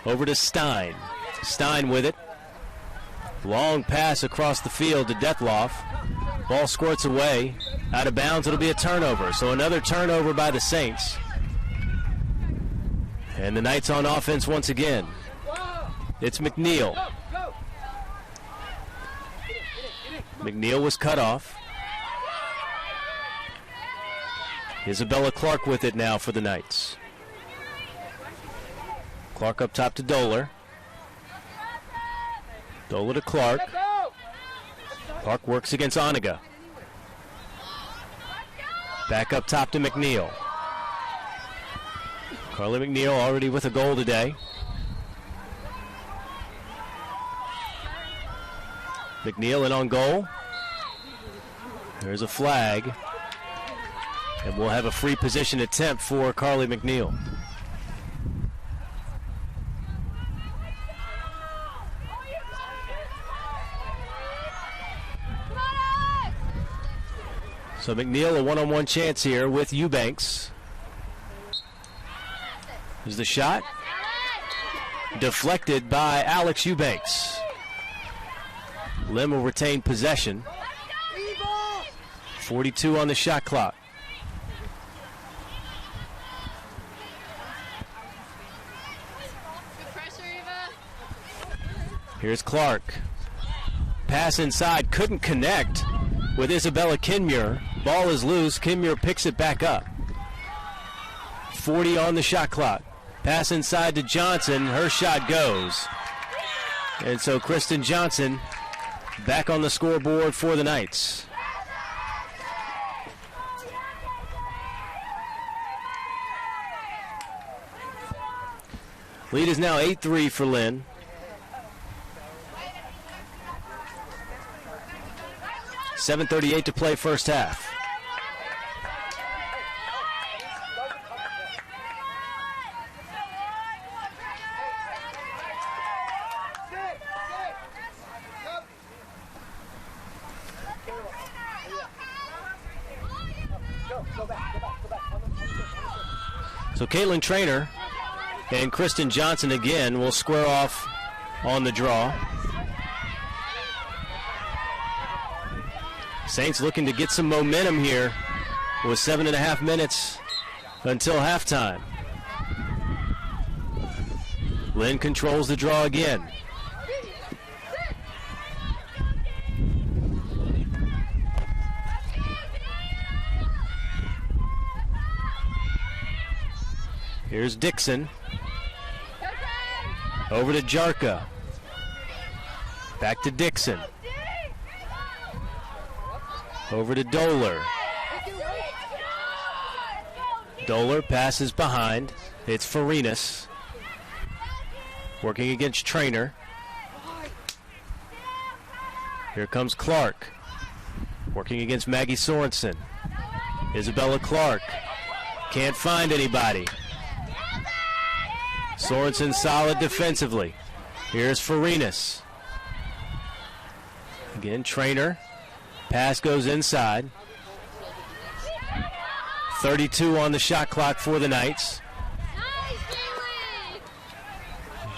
Over to Stein. Stein with it. Long pass across the field to Dettloff. Ball squirts away. Out of bounds, it'll be a turnover. So another turnover by the Saints. And the Knights on offense once again. It's McNeil. McNeil was cut off. Isabella Clark with it now for the Knights. Clark up top to Doler. Doler to Clark. Clark works against Oniga. Back up top to McNeil. Carly McNeil already with a goal today. McNeil in on goal. There's a flag. And we'll have a free position attempt for Carly McNeil. So McNeil a one-on-one chance here with Eubanks. There's the shot. Deflected by Alex Eubanks. Lynn will retain possession. 42 on the shot clock. Here's Clark. Pass inside, couldn't connect with Isabella Kinmuir. Ball is loose, Kinmuir picks it back up. 40 on the shot clock. Pass inside to Johnson, her shot goes. And so Kristen Johnson back on the scoreboard for the Knights. Lead is now 8-3 for Lynn. .738 to play first half. So Caitlin Traynor and Kristen Johnson again will square off on the draw. Saints looking to get some momentum here with 7.5 minutes until halftime. Lynn controls the draw again. Here's Dixon. Over to Jarka. Back to Dixon. Over to Doler. Doler passes behind. It's Farinas. Working against Traynor. Here comes Clark. Working against Maggie Sorensen. Isabella Clark. Can't find anybody. Sorensen solid defensively. Here's Farinas. Again, Traynor. Pass goes inside. 32 on the shot clock for the Knights.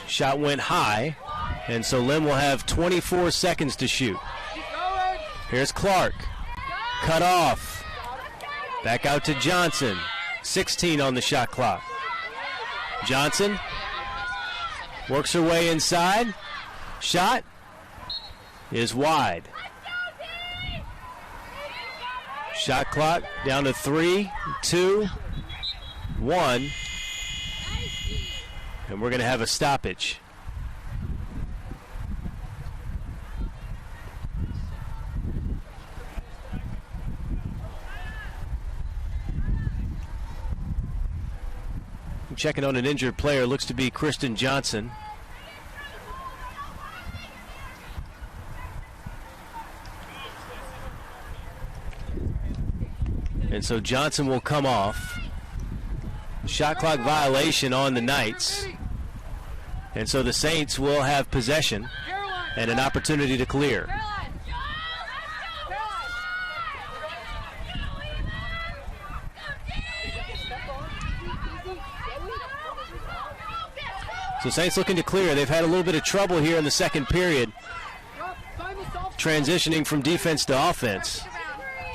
Shot went high, and so Lynn will have 24 seconds to shoot. Here's Clark. Cut off. Back out to Johnson. 16 on the shot clock. Johnson works her way inside. Shot is wide. Shot clock down to 3, 2, 1. And we're going to have a stoppage. Checking on an injured player, looks to be Kristen Johnson. And so Johnson will come off. Shot clock violation on the Knights. And so the Saints will have possession and an opportunity to clear. So Saints looking to clear. They've had a little bit of trouble here in the second period, transitioning from defense to offense.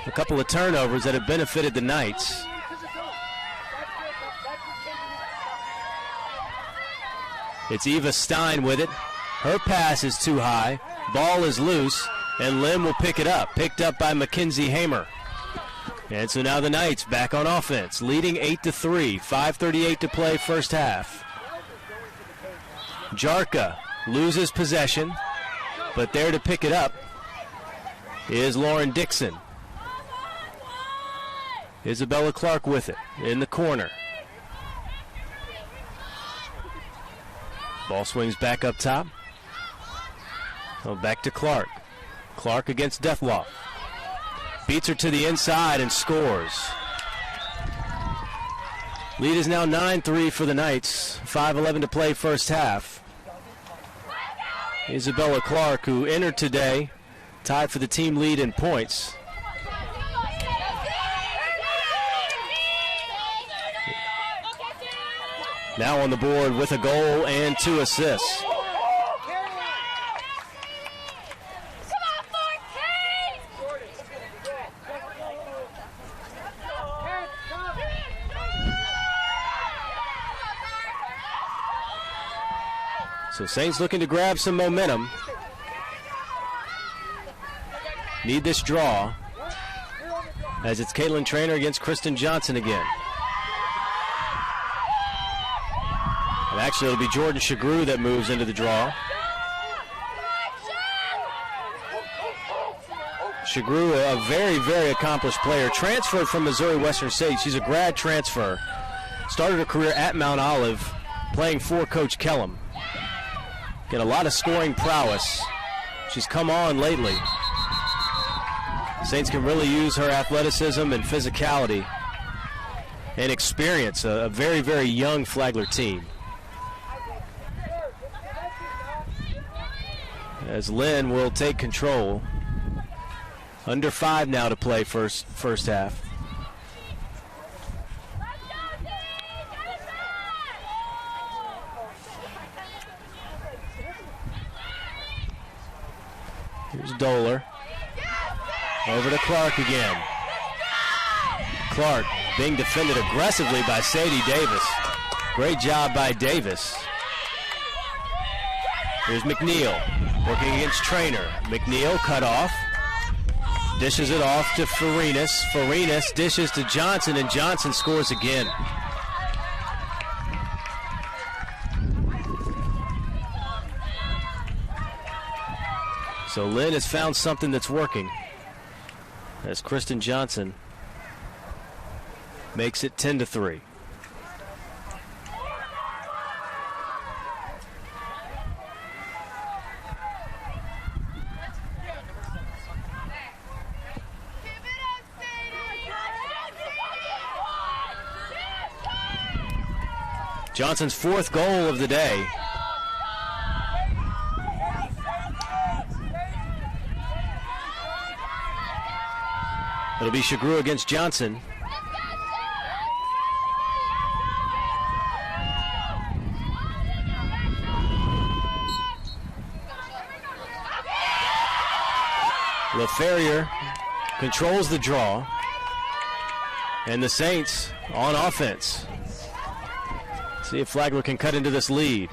A couple of turnovers that have benefited the Knights. It's Eva Stein with it. Her pass is too high. Ball is loose, and Lynn will pick it up. Picked up by Mackenzie Hamer. And so now the Knights back on offense, leading 8-3. 5:38 to play first half. Jarka loses possession, but there to pick it up is Lauren Dixon. Isabella Clark with it in the corner. Ball swings back up top. Oh, back to Clark. Clark against Deathloff. Beats her to the inside and scores. Lead is now 9-3 for the Knights. 5:11 to play first half. Isabella Clark, who entered today, tied for the team lead in points. Now on the board with a goal and 2 assists. So Saints looking to grab some momentum. Need this draw, as it's Caitlin Traynor against Kristen Johnson again. And actually, it'll be Jordan Shagru that moves into the draw. Shagru, a very, very accomplished player, transferred from Missouri Western State. She's a grad transfer. Started her career at Mount Olive, playing for Coach Kellum. Get a lot of scoring prowess. She's come on lately. Saints can really use her athleticism and physicality and experience. A very, very young Flagler team. As Lynn will take control. Under 5 now to play first half. Here's Doler. Over to Clark again. Clark being defended aggressively by Sadie Davis. Great job by Davis. Here's McNeil working against Traynor. McNeil cut off. Dishes it off to Farinas. Farinas dishes to Johnson, and Johnson scores again. So Lynn has found something that's working, as Kristen Johnson makes it 10-3. Johnson's 4th goal of the day. It'll be Shagru against Johnson. LaFerrier controls the draw, and the Saints on offense. See if Flagler can cut into this lead.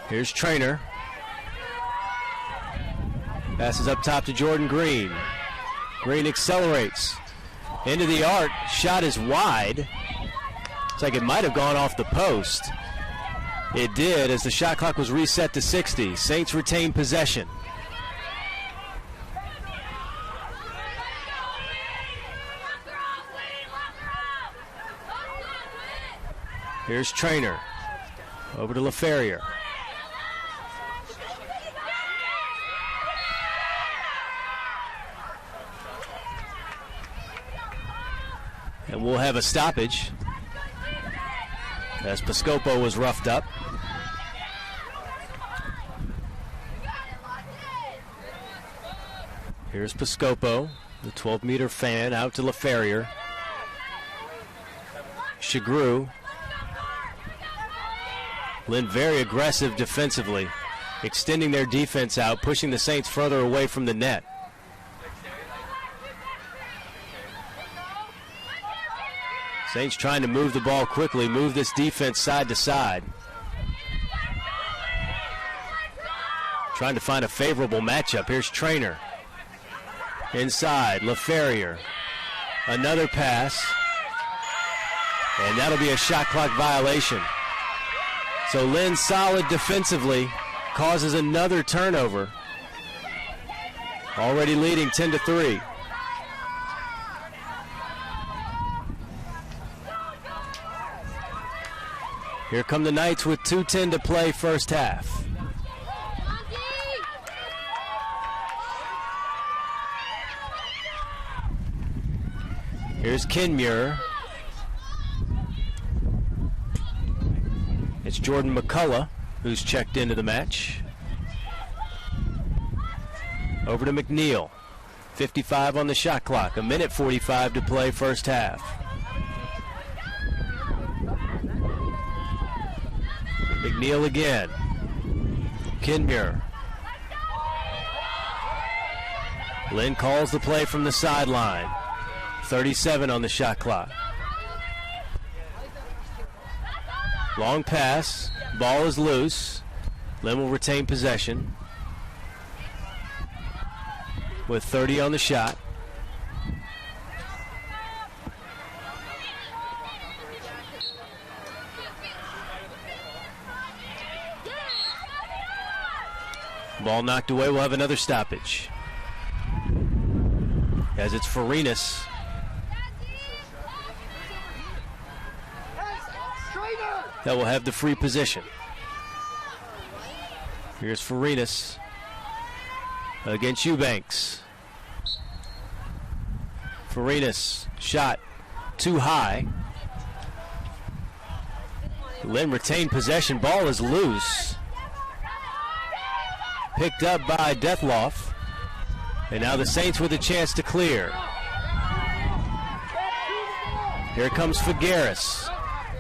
Here's Traynor. Passes up top to Jordan Green. Green accelerates into the arc. Shot is wide. Looks like it might have gone off the post. It did, as the shot clock was reset to 60. Saints retain possession. Here's Traynor. Over to LaFerrier. And we'll have a stoppage, as Piscopo was roughed up. Here's Piscopo, the 12-meter fan, out to LaFerrier. Shagru. Lynn very aggressive defensively, extending their defense out, pushing the Saints further away from the net. Saints trying to move the ball quickly, move this defense side to side. Trying to find a favorable matchup. Here's Trainer. Inside, LaFerrier. Another pass. And that'll be a shot clock violation. So Lynn, solid defensively, causes another turnover. Already leading 10-3. Here come the Knights with 2:10 to play first half. Here's Kinmuir. It's Jordan McCullough who's checked into the match. Over to McNeil. 55 on the shot clock. 1:45 to play first half. McNeil again. Kinmuir. Lynn calls the play from the sideline. 37 on the shot clock. Long pass. Ball is loose. Lynn will retain possession with 30 on the shot. Ball knocked away. We'll have another stoppage, as it's Farinas. That will have the free position. Here's Farinas against Eubanks. Farinas shot too high. Lynn retained possession. Ball is loose. Picked up by Deathloff. And now the Saints with a chance to clear. Here comes Figueres.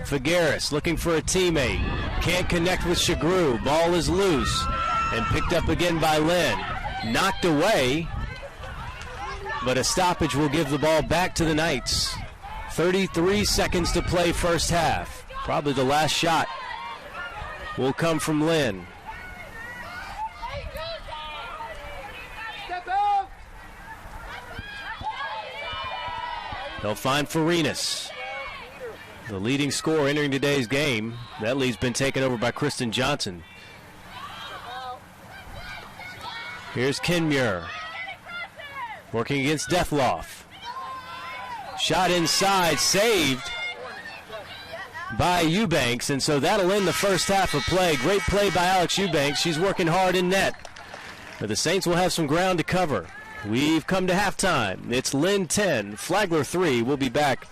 Figueres looking for a teammate. Can't connect with Shagru. Ball is loose. And picked up again by Lynn. Knocked away. But a stoppage will give the ball back to the Knights. 33 seconds to play first half. Probably the last shot will come from Lynn. They'll find Farinas, the leading scorer entering today's game. That lead's been taken over by Kristen Johnson. Here's Kinmuir, working against Deathloff. Shot inside, saved by Eubanks, and so that'll end the first half of play. Great play by Alex Eubanks. She's working hard in net. But the Saints will have some ground to cover. We've come to halftime. It's Lynn 10, Flagler 3. We'll be back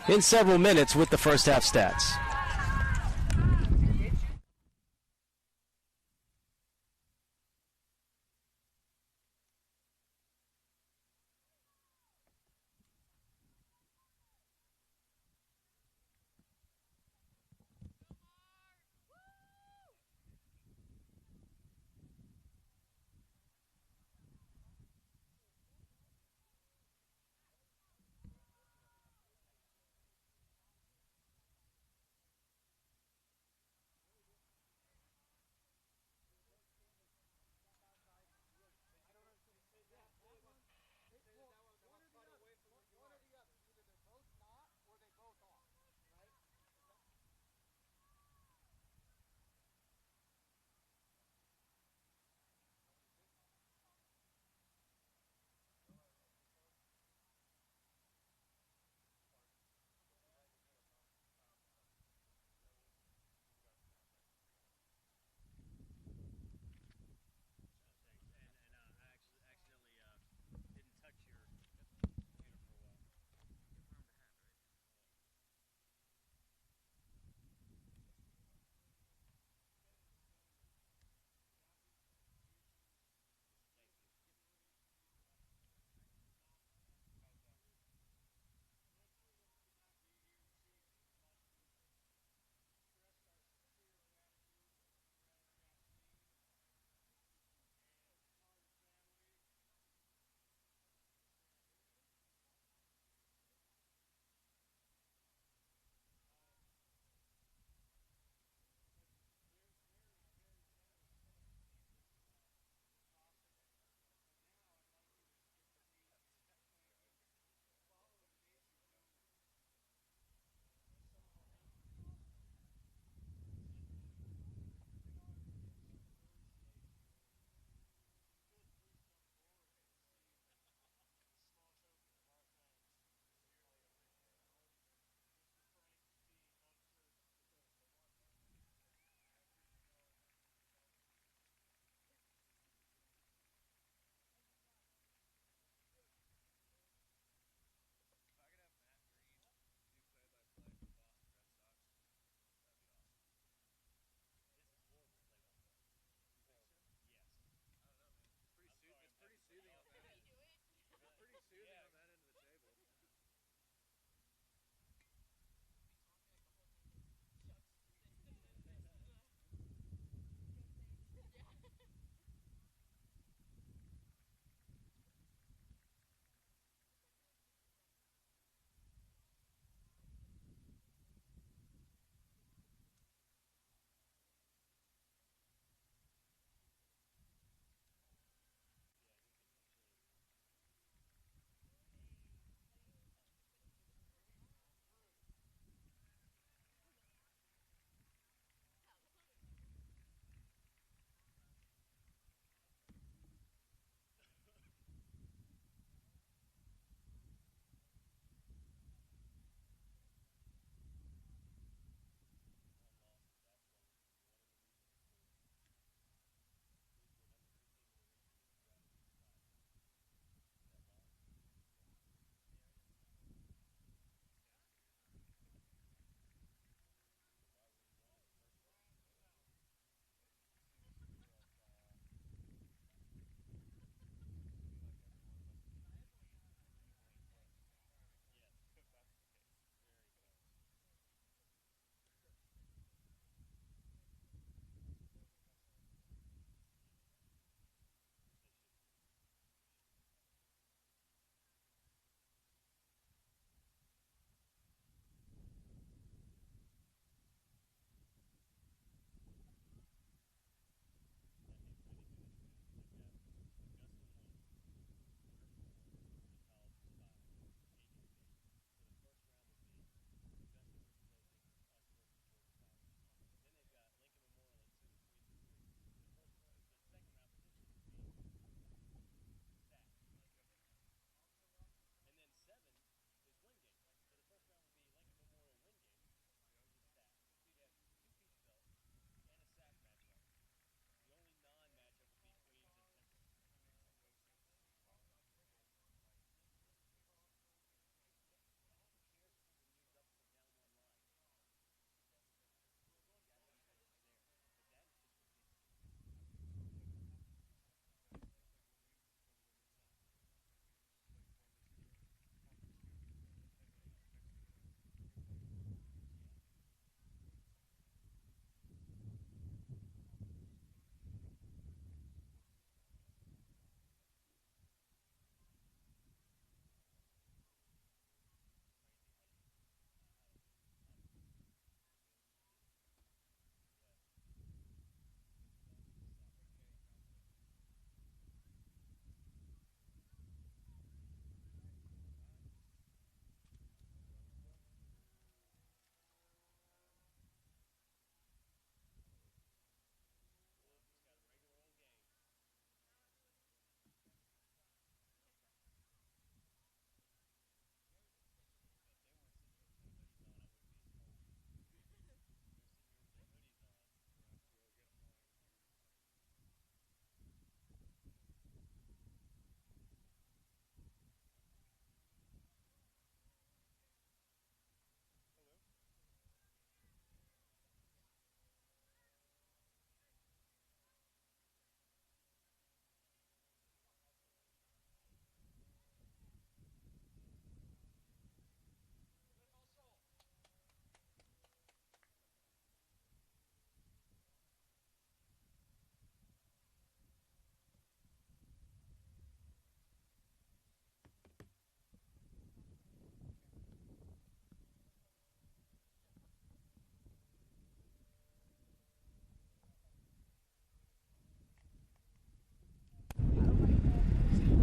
in several minutes with the first half stats.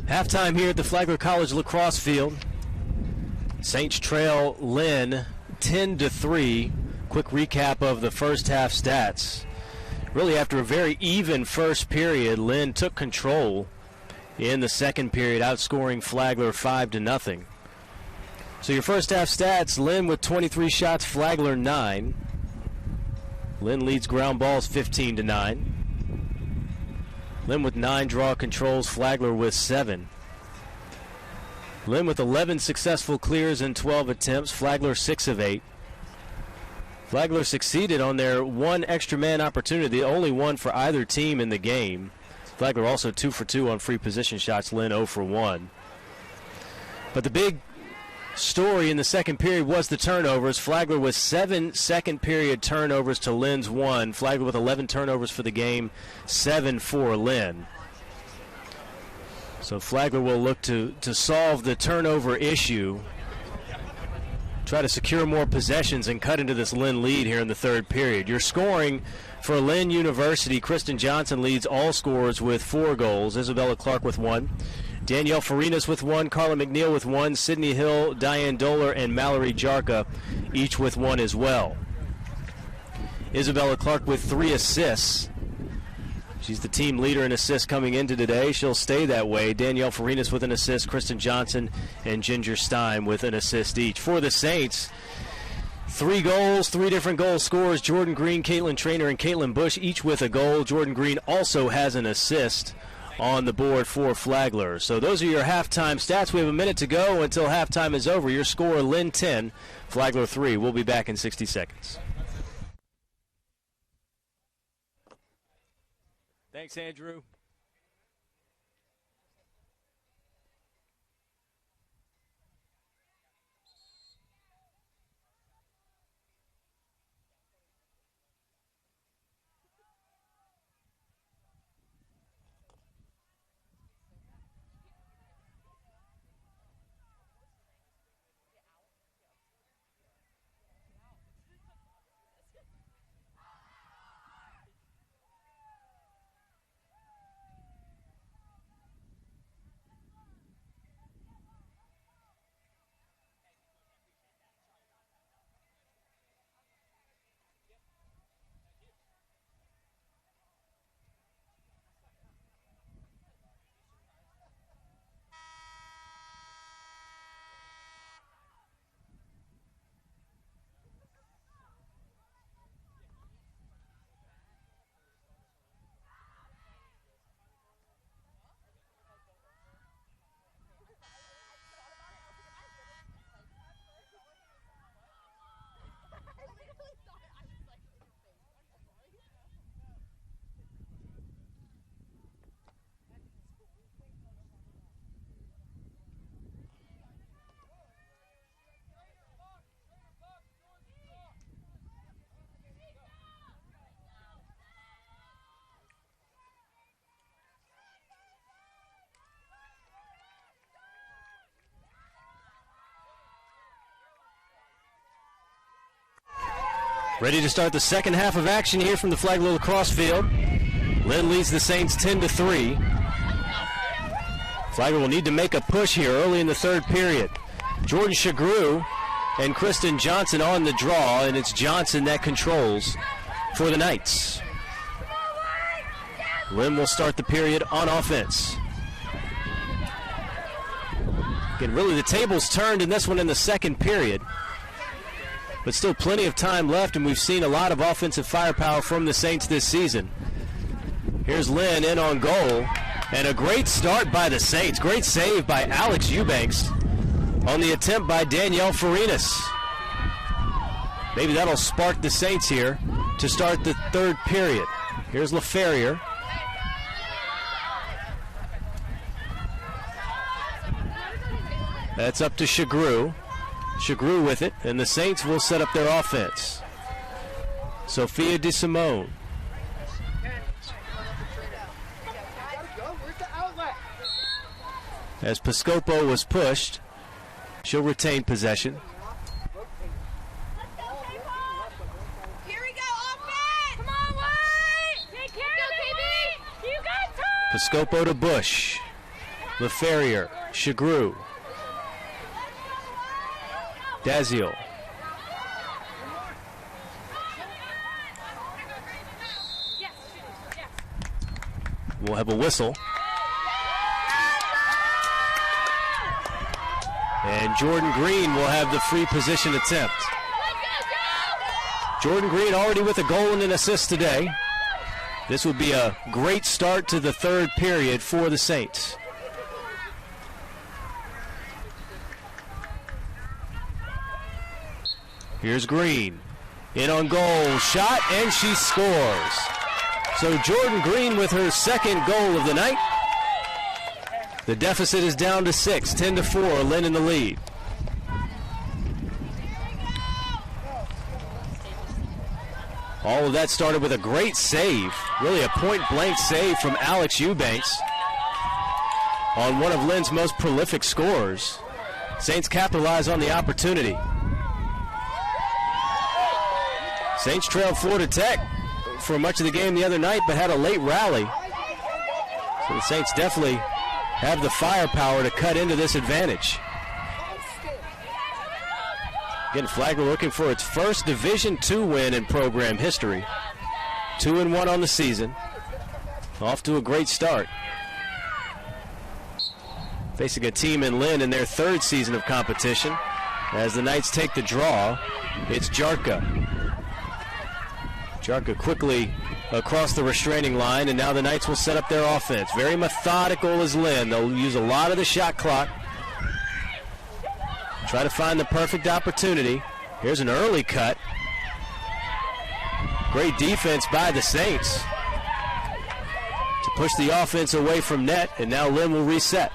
Halftime here at the Flagler College lacrosse field. Saints trail Lynn 10-3. Quick recap of the first half stats. Really, after a very even first period, Lynn took control in the second period, outscoring Flagler 5-0. So your first half stats, Lynn with 23 shots, Flagler 9. Lynn leads ground balls 15-9. Lynn with 9 draw controls, Flagler with 7. Lynn with 11 successful clears in 12 attempts, Flagler 6 of 8. Flagler succeeded on their one extra man opportunity, the only one for either team in the game. Flagler also 2 for 2 on free position shots, Lynn 0 for 1. But the big story in the second period was the turnovers. Flagler with 7 second period turnovers to Lynn's 1. Flagler with 11 turnovers for the game, 7 for Lynn. So Flagler will look to solve the turnover issue, try to secure more possessions and cut into this Lynn lead here in the third period. Your scoring for Lynn University, Kristen Johnson leads all scorers with 4 goals. Isabella Clark with 1. Danielle Farinas with 1. Carla McNeil with 1. Sydney Hill, Diane Doler, and Mallory Jarka each with 1 as well. Isabella Clark with 3 assists. She's the team leader in assists coming into today. She'll stay that way. Danielle Farinas with an assist, Kristen Johnson and Ginger Stein with an assist each. For the Saints, 3 goals, 3 different goal scorers. Jordan Green, Caitlin Trainer, and Caitlin Bush each with a goal. Jordan Green also has an assist on the board for Flagler. So those are your halftime stats. We have a minute to go until halftime is over. Your score, Lynn 10, Flagler 3. We'll be back in 60 seconds. Thanks, Andrew. Ready to start the second half of action here from the Flagler lacrosse field. Lynn leads the Saints 10-3. Flagler will need to make a push here early in the third period. Jordan Shagru and Kristen Johnson on the draw, and it's Johnson that controls for the Knights. Lynn will start the period on offense. Again, really the tables turned in this one in the second period. But still plenty of time left, and we've seen a lot of offensive firepower from the Saints this season. Here's Lynn in on goal, and a great start by the Saints. Great save by Alex Eubanks on the attempt by Danielle Farinas. Maybe that'll spark the Saints here to start the third period. Here's LaFerrier. That's up to Shagru. Shagru with it, and the Saints will set up their offense. Sophia DeSimone. As Piscopo was pushed, she'll retain possession. Here we go, offense! Come on, White! Take care of it, White! You got time! Piscopo to Bush. LaFerrier, Chagru, Daziel. We'll have a whistle. And Jordan Green will have the free position attempt. Jordan Green already with a goal and an assist today. This would be a great start to the third period for the Saints. Here's Green. In on goal, shot, and she scores. So Jordan Green with her second goal of the night. The deficit is down to 6, 10-4, Lynn in the lead. All of that started with a great save, really a point-blank save from Alex Eubanks on one of Lynn's most prolific scorers. Saints capitalize on the opportunity. Saints trailed Florida Tech for much of the game the other night, but had a late rally. So the Saints definitely have the firepower to cut into this advantage. Again, Flagler looking for its first Division II win in program history. 2-1 on the season. Off to a great start. Facing a team in Lynn in their third season of competition. As the Knights take the draw, it's Jarka. Jarka quickly across the restraining line, and now the Knights will set up their offense. Very methodical as Lynn. They'll use a lot of the shot clock. Try to find the perfect opportunity. Here's an early cut. Great defense by the Saints to push the offense away from net, and now Lynn will reset.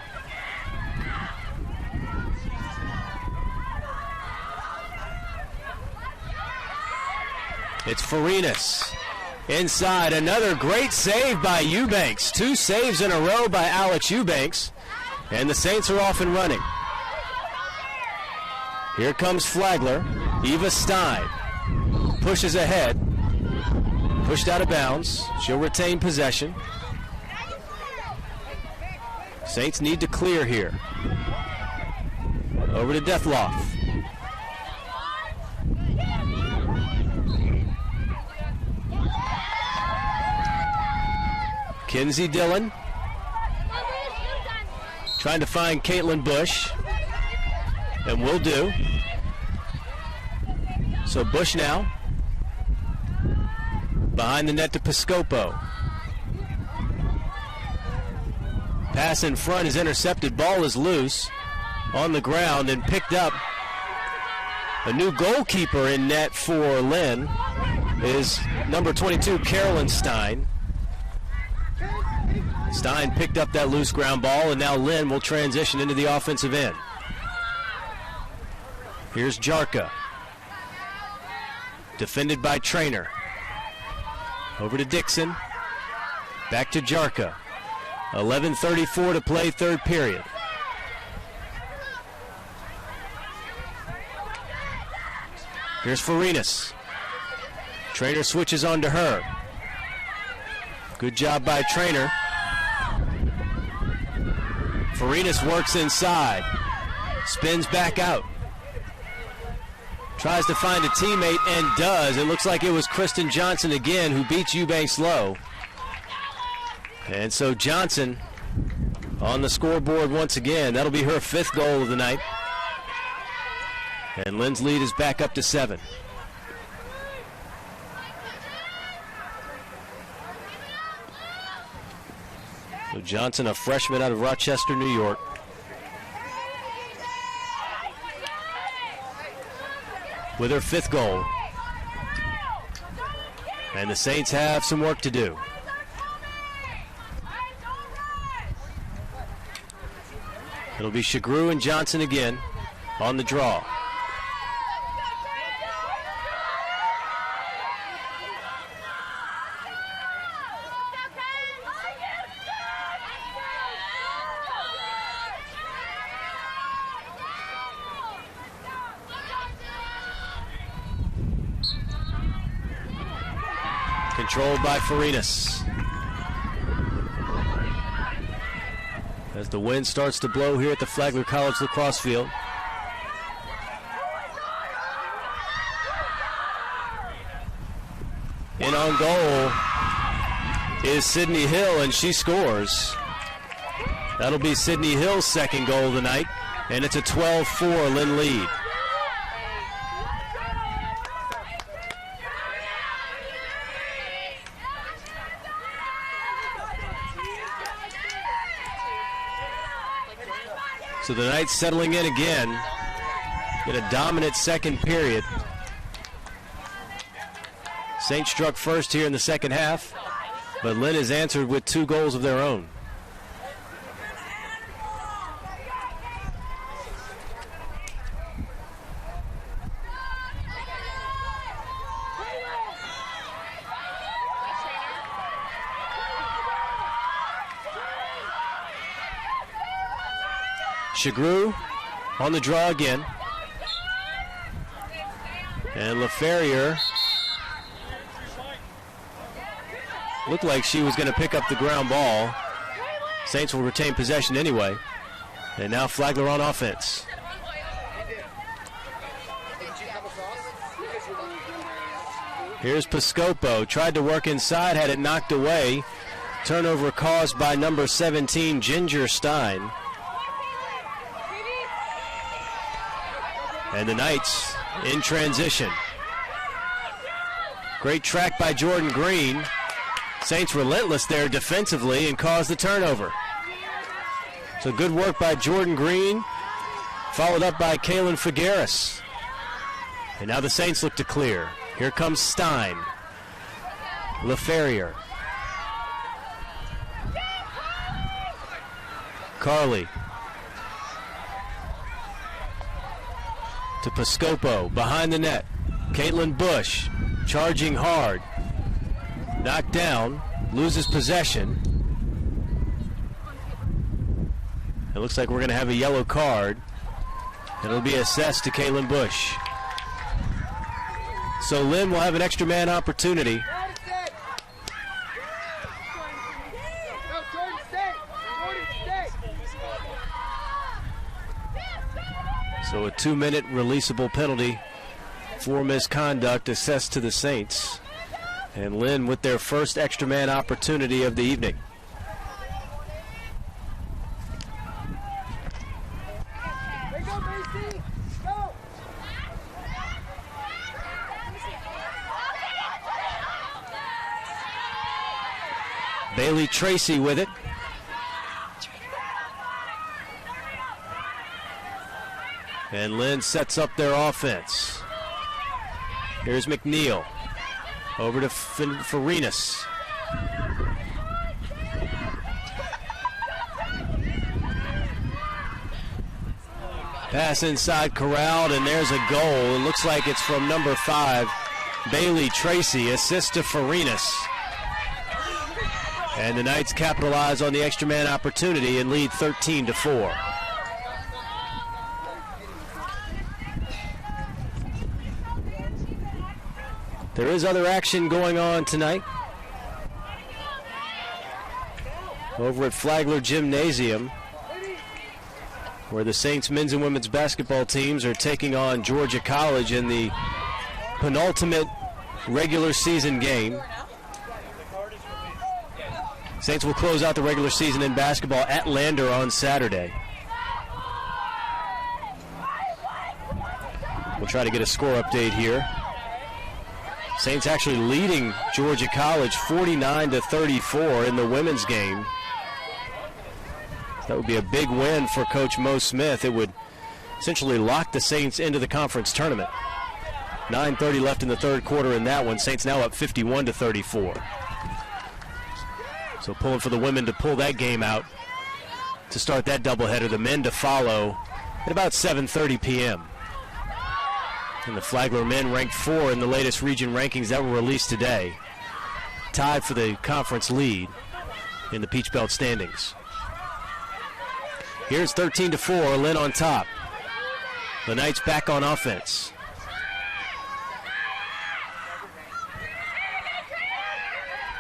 It's Farinas. Inside, another great save by Eubanks. 2 saves in a row by Alex Eubanks, and the Saints are off and running. Here comes Flagler. Eva Stein pushes ahead. Pushed out of bounds. She'll retain possession. Saints need to clear here. Over to Deathloff. Kinsey Dillon trying to find Caitlin Bush, and will do. So Bush now behind the net to Piscopo. Pass in front is intercepted. Ball is loose on the ground and picked up. A new goalkeeper in net for Lynn is number 22, Carolyn Stein. Stein picked up that loose ground ball, and now Lynn will transition into the offensive end. Here's Jarka. Defended by Trainer. Over to Dixon. Back to Jarka. 11:34 to play, third period. Here's Farinas. Trainer switches on to her. Good job by Trainer. Farinas works inside. Spins back out. Tries to find a teammate and does. It looks like it was Kristen Johnson again who beats Eubanks low. And so Johnson on the scoreboard once again. That'll be her 5th goal of the night. And Lynn's lead is back up to 7. So Johnson, a freshman out of Rochester, New York. With her 5th goal. And the Saints have some work to do. It'll be Chagru and Johnson again on the draw. Controlled by Farinas. as the wind starts to blow here at the Flagler College lacrosse field. In on goal is Sydney Hill, and she scores. That'll be Sydney Hill's second goal of the night, and it's a 12-4 Lynn lead. So the Knights settling in again in a dominant second period. Saints struck first here in the second half, but Lynn has answered with 2 goals of their own. Chagru on the draw again. And LaFerrier looked like she was going to pick up the ground ball. Saints will retain possession anyway. And now Flagler on offense. Here's Piscopo. Tried to work inside, had it knocked away. Turnover caused by number 17, Ginger Stein. And the Knights in transition. Great track by Jordan Green. Saints relentless there defensively and caused the turnover. So good work by Jordan Green, followed up by Kaylin Figueres. And now the Saints look to clear. Here comes Stein. LaFerrier. Carly. To Piscopo, behind the net. Caitlin Bush, charging hard. Knocked down, loses possession. It looks like we're going to have a yellow card. It'll be assessed to Caitlin Bush. So Lynn will have an extra man opportunity. So a 2-minute releasable penalty for misconduct assessed to the Saints. And Lynn with their first extra man opportunity of the evening. Bailey Tracy with it. And Lynn sets up their offense. Here's McNeil. Over to Farinas. Pass inside corralled, and there's a goal. It looks like it's from number 5, Bailey Tracy. Assist to Farinas. And the Knights capitalize on the extra man opportunity and lead 13-4. There is other action going on tonight over at Flagler Gymnasium, where the Saints men's and women's basketball teams are taking on Georgia College in the penultimate regular season game. Saints will close out the regular season in basketball at Lander on Saturday. We'll try to get a score update here. Saints actually leading Georgia College 49-34 in the women's game. That would be a big win for Coach Mo Smith. It would essentially lock the Saints into the conference tournament. 9:30 left in the third quarter in that one. Saints now up 51-34. So pulling for the women to pull that game out to start that doubleheader. The men to follow at about 7:30 p.m. And the Flagler men ranked 4 in the latest region rankings that were released today. Tied for the conference lead in the Peach Belt standings. Here's 13-4, Lynn on top. The Knights back on offense.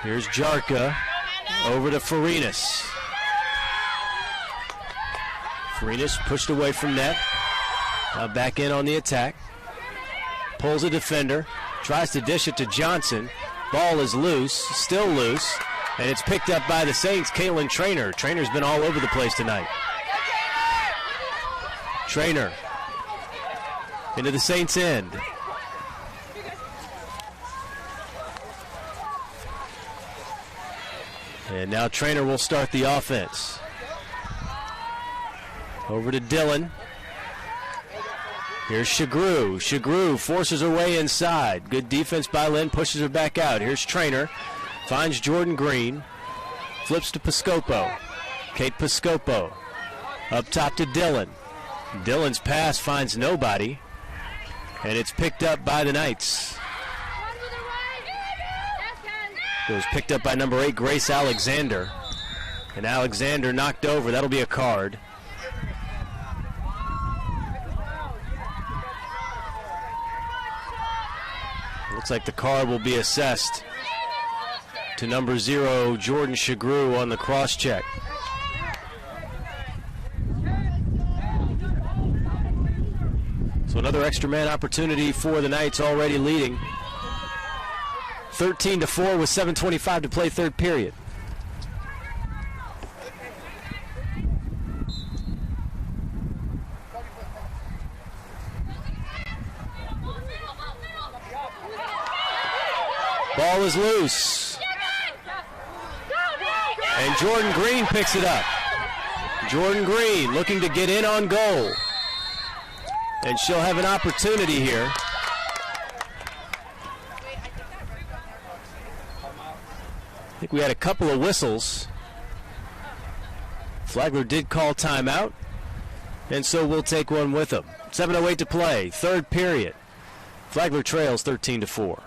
Here's Jarka over to Farinas. Green is pushed away from net. Now back in on the attack. Pulls a defender. Tries to dish it to Johnson. Ball is loose, still loose. And it's picked up by the Saints, Caitlin Trainer. Trainer's been all over the place tonight. Trainer into the Saints' end. And now Trainer will start the offense. Over to Dillon. Here's Shagru. Shagru forces her way inside. Good defense by Lynn, pushes her back out. Here's Trainer. Finds Jordan Green. Flips to Piscopo. Kate Piscopo. Up top to Dillon. Dillon's pass finds nobody. And it's picked up by the Knights. It was picked up by number 8, Grace Alexander. And Alexander knocked over. That'll be a card. Looks like the card will be assessed to number 0, Jordan Shagru, on the cross check. So another extra man opportunity for the Knights, already leading 13-4 with 7:25 to play, third period. Ball is loose. And Jordan Green picks it up. Jordan Green looking to get in on goal. And she'll have an opportunity here. I think we had a couple of whistles. Flagler did call timeout, and so we'll take one with them. 7:08 to play, third period. Flagler trails 13-4.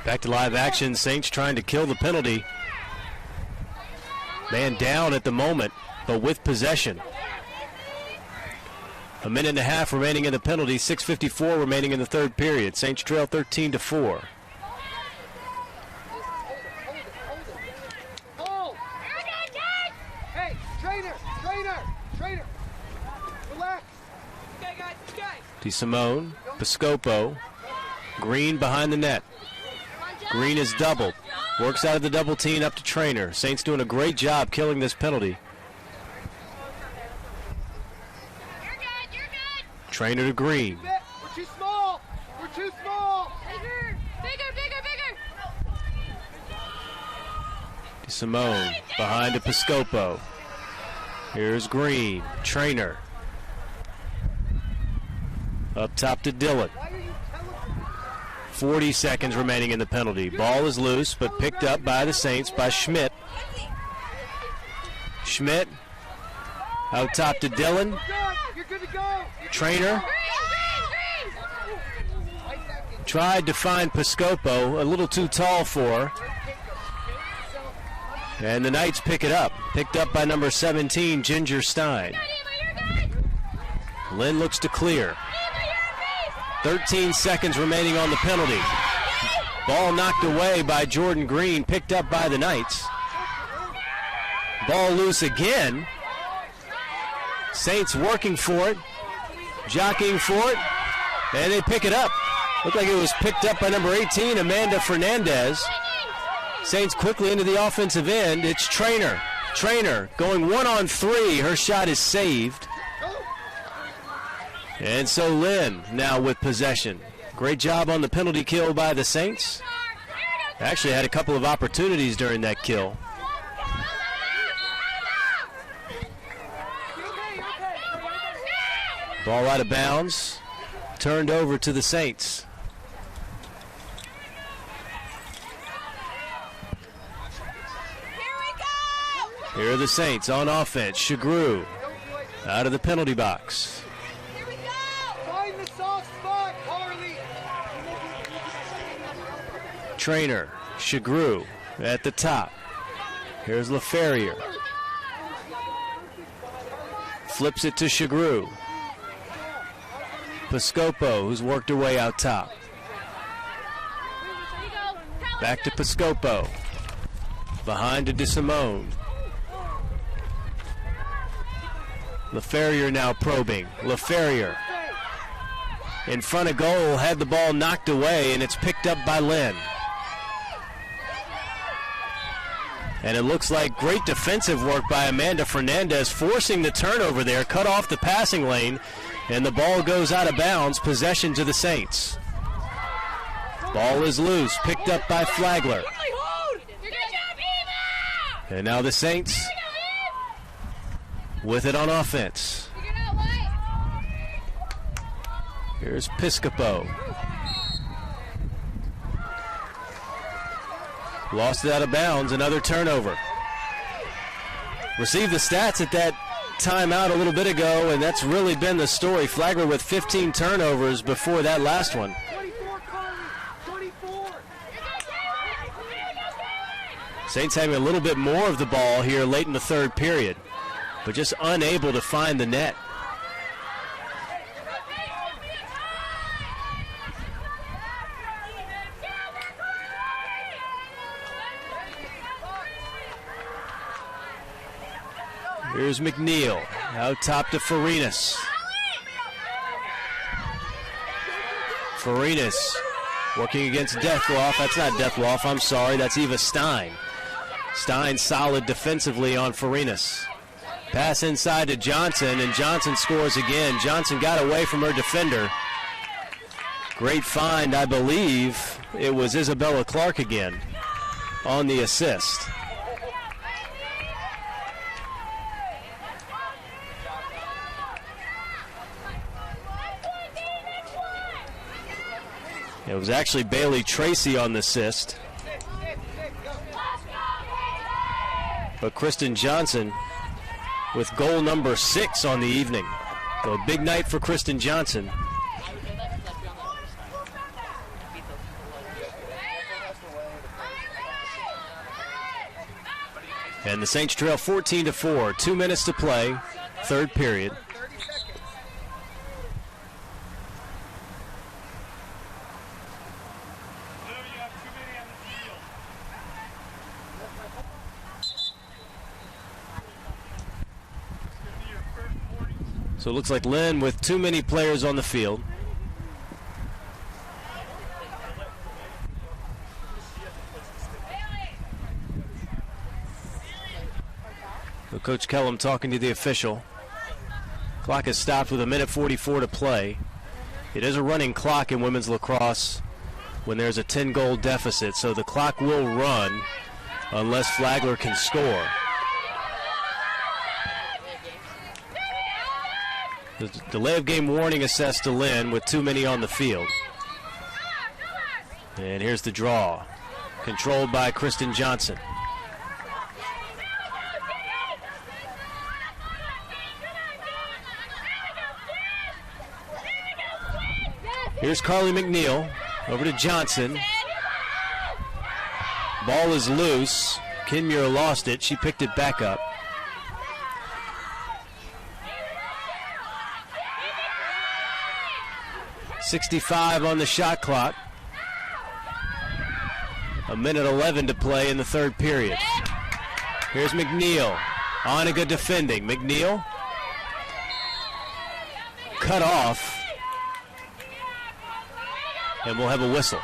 Back to live action. Saints trying to kill the penalty. Man down at the moment, but with possession. A minute and a half remaining in the penalty. 6:54 remaining in the third period. Saints trail 13-4. Hey, trainer, relax. Okay, guys, okay. DeSimone, Piscopo, Green behind the net. Green is doubled. Works out of the double team up to Trainer. Saints doing a great job killing this penalty. Trainer to Green. We're too small. We're too small. Bigger, bigger, bigger, bigger. Simone behind to Piscopo. Here's Green. Trainer. Up top to Dillon. 40 seconds remaining in the penalty. Ball is loose, but picked up by the Saints by Schmidt. Schmidt out top to Dillon. You're good to go. Trainer tried to find Piscopo, a little too tall for her. And the Knights pick it up. Picked up by number 17, Ginger Stein. Lynn looks to clear. 13 seconds remaining on the penalty. Ball knocked away by Jordan Green, picked up by the Knights. Ball loose again. Saints working for it, jockeying for it, and they pick it up. Looked like it was picked up by number 18, Amanda Fernandez. Saints quickly into the offensive end. It's Trainer. Trainer going 1-on-3. Her shot is saved. And so Lynn now with possession. Great job on the penalty kill by the Saints. Actually had a couple of opportunities during that kill. Ball out of bounds. Turned over to the Saints. Here are the Saints on offense. Shagru out of the penalty box. Find the soft spot, Harley. Trainer, Shagru at the top. Here's LaFerrier. Flips it to Shagru. Piscopo, who's worked her way out top. Back to Piscopo. Behind to DeSimone. LaFerrier now probing. LaFerrier in front of goal, had the ball knocked away, and it's picked up by Lynn. And it looks like great defensive work by Amanda Fernandez, forcing the turnover there, cut off the passing lane, and the ball goes out of bounds. Possession to the Saints. Ball is loose, picked up by Flagler. And now the Saints with it on offense. Here's Piscopo. Lost it out of bounds, another turnover. Received the stats at that timeout a little bit ago, and that's really been the story. Flagler with 15 turnovers before that last one. 24, Carly. 24. Saints having a little bit more of the ball here late in the third period, but just unable to find the net. Here's McNeil, out top to Farinas. Farinas working against Deathloff. That's not Deathloff, I'm sorry, that's Eva Stein. Stein solid defensively on Farinas. Pass inside to Johnson, and Johnson scores again. Johnson got away from her defender. Great find, I believe. It was Isabella Clark again on the assist. It was actually Bailey Tracy on the assist. But Kristen Johnson with goal number 6 on the evening. So a big night for Kristen Johnson. And the Saints trail 14-4. 2 minutes to play, third period. So it looks like Lynn with too many players on the field. So Coach Kellum talking to the official. Clock is stopped with 1:44 to play. It is a running clock in women's lacrosse when there's a 10-goal deficit, so the clock will run unless Flagler can score. The delay of game warning assessed to Lynn with too many on the field. And here's the draw, controlled by Kristen Johnson. Here's Carly McNeil over to Johnson. Ball is loose. Kinmuir lost it. She picked it back up. .65 on the shot clock. 1:11 to play in the third period. Here's McNeil. Oniga defending. McNeil cut off. And we'll have a whistle.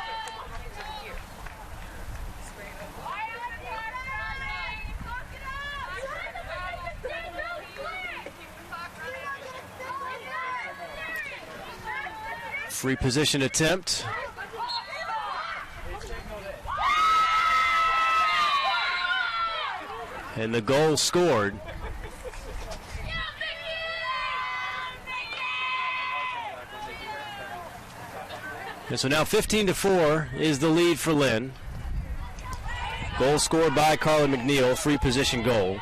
Free position attempt. And the goal scored. And so now 15-4 is the lead for Lynn. Goal scored by Carla McNeil, free position goal.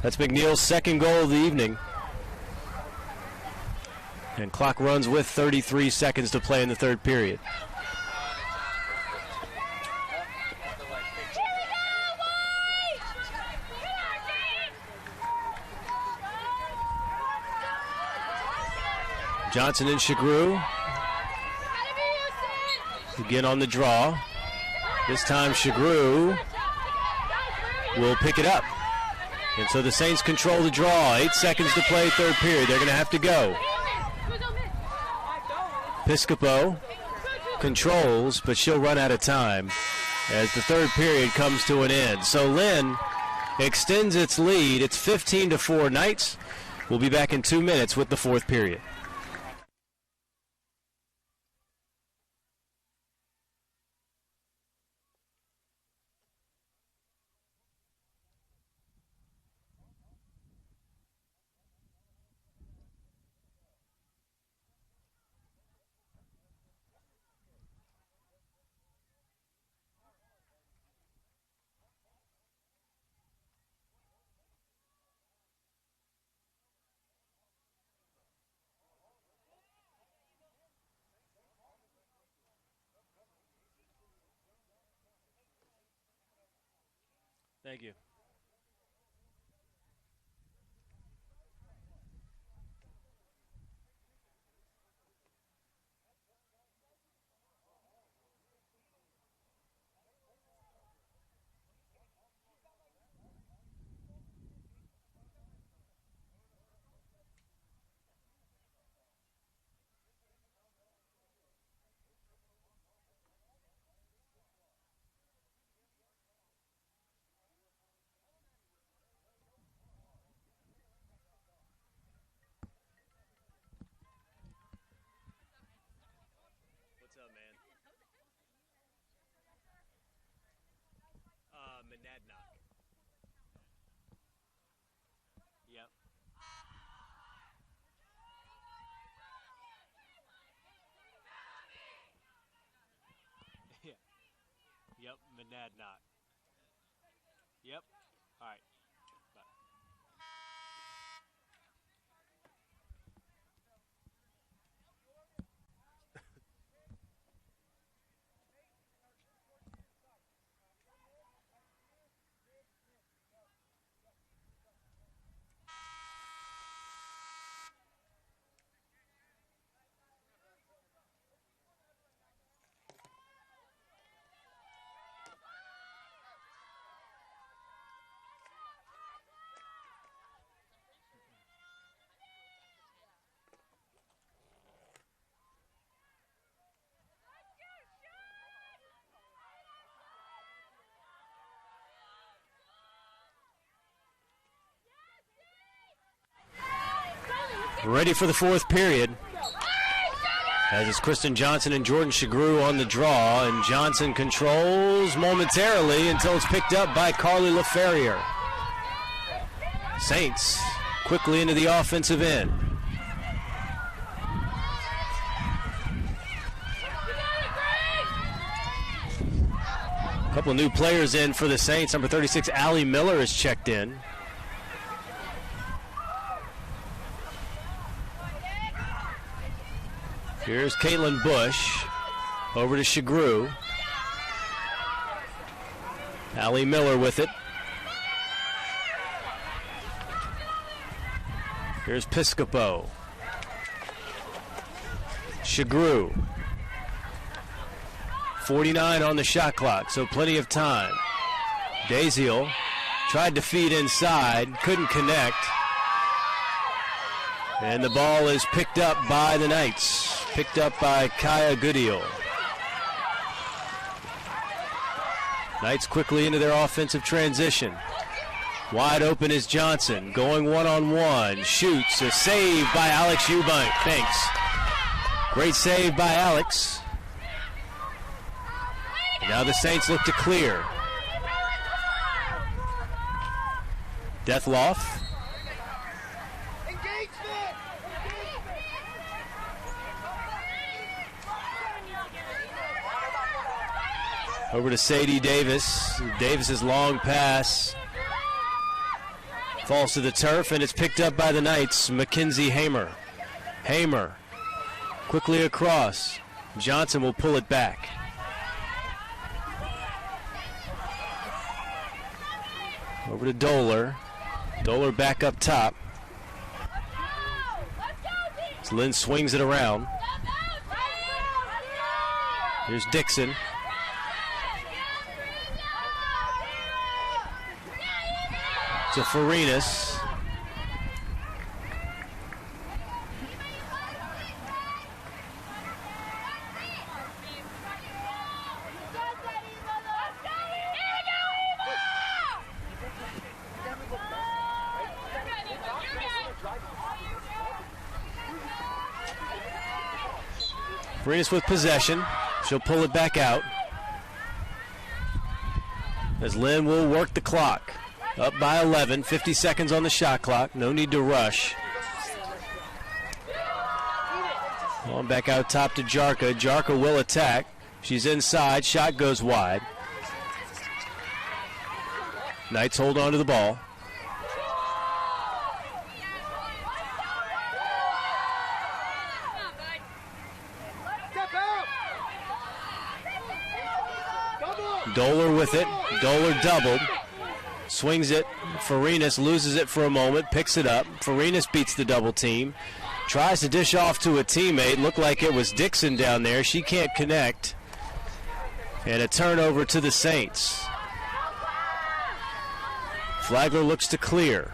That's McNeil's second goal of the evening. And clock runs with 33 seconds to play in the third period. Johnson and Shagru again on the draw. This time Shagru will pick it up. And so the Saints control the draw. 8 seconds to play, third period. They're going to have to go. Piscopo controls, but she'll run out of time as the third period comes to an end. So Lynn extends its lead. It's 15-4 Knights. We'll be back in 2 minutes with the fourth period. Thank you. What's up, man? Monadnock. Yep. Yeah. Yep, Monadnock. Yep. All right. Bye. ready for the fourth period. As it's Kristen Johnson and Jordan Shagru on the draw, and Johnson controls momentarily until it's picked up by Carly LaFerrier. Saints quickly into the offensive end. A couple of new players in for the Saints. Number 36, Allie Miller, is checked in. Here's Caitlin Bush over to Shagru. Allie Miller with it. Here's Piscopo. Shagru. 49 on the shot clock, so plenty of time. Daziel tried to feed inside, couldn't connect. And the ball is picked up by the Knights. Picked up by Kaya Goodale. Knights quickly into their offensive transition. Wide open is Johnson, going one-on-one, shoots, a save by Alex Eubank. Thanks. Great save by Alex. Now the Saints look to clear. Deathloff. Over to Sadie Davis. Davis's long pass falls to the turf, and it's picked up by the Knights. Mackenzie Hamer. Hamer quickly across. Johnson will pull it back. Over to Doler. Doler back up top. As Lynn swings it around. Here's Dixon. To Farinas. Farinas with possession. She'll pull it back out. As Lynn will work the clock. Up by 11, 50 seconds on the shot clock. No need to rush. On back out top to Jarka. Jarka will attack. She's inside. Shot goes wide. Knights hold on to the ball. Doler with it. Doler doubled. Swings it. Farinas loses it for a moment. Picks it up. Farinas beats the double team. Tries to dish off to a teammate. Looked like it was Dixon down there. She can't connect. And a turnover to the Saints. Flagler looks to clear.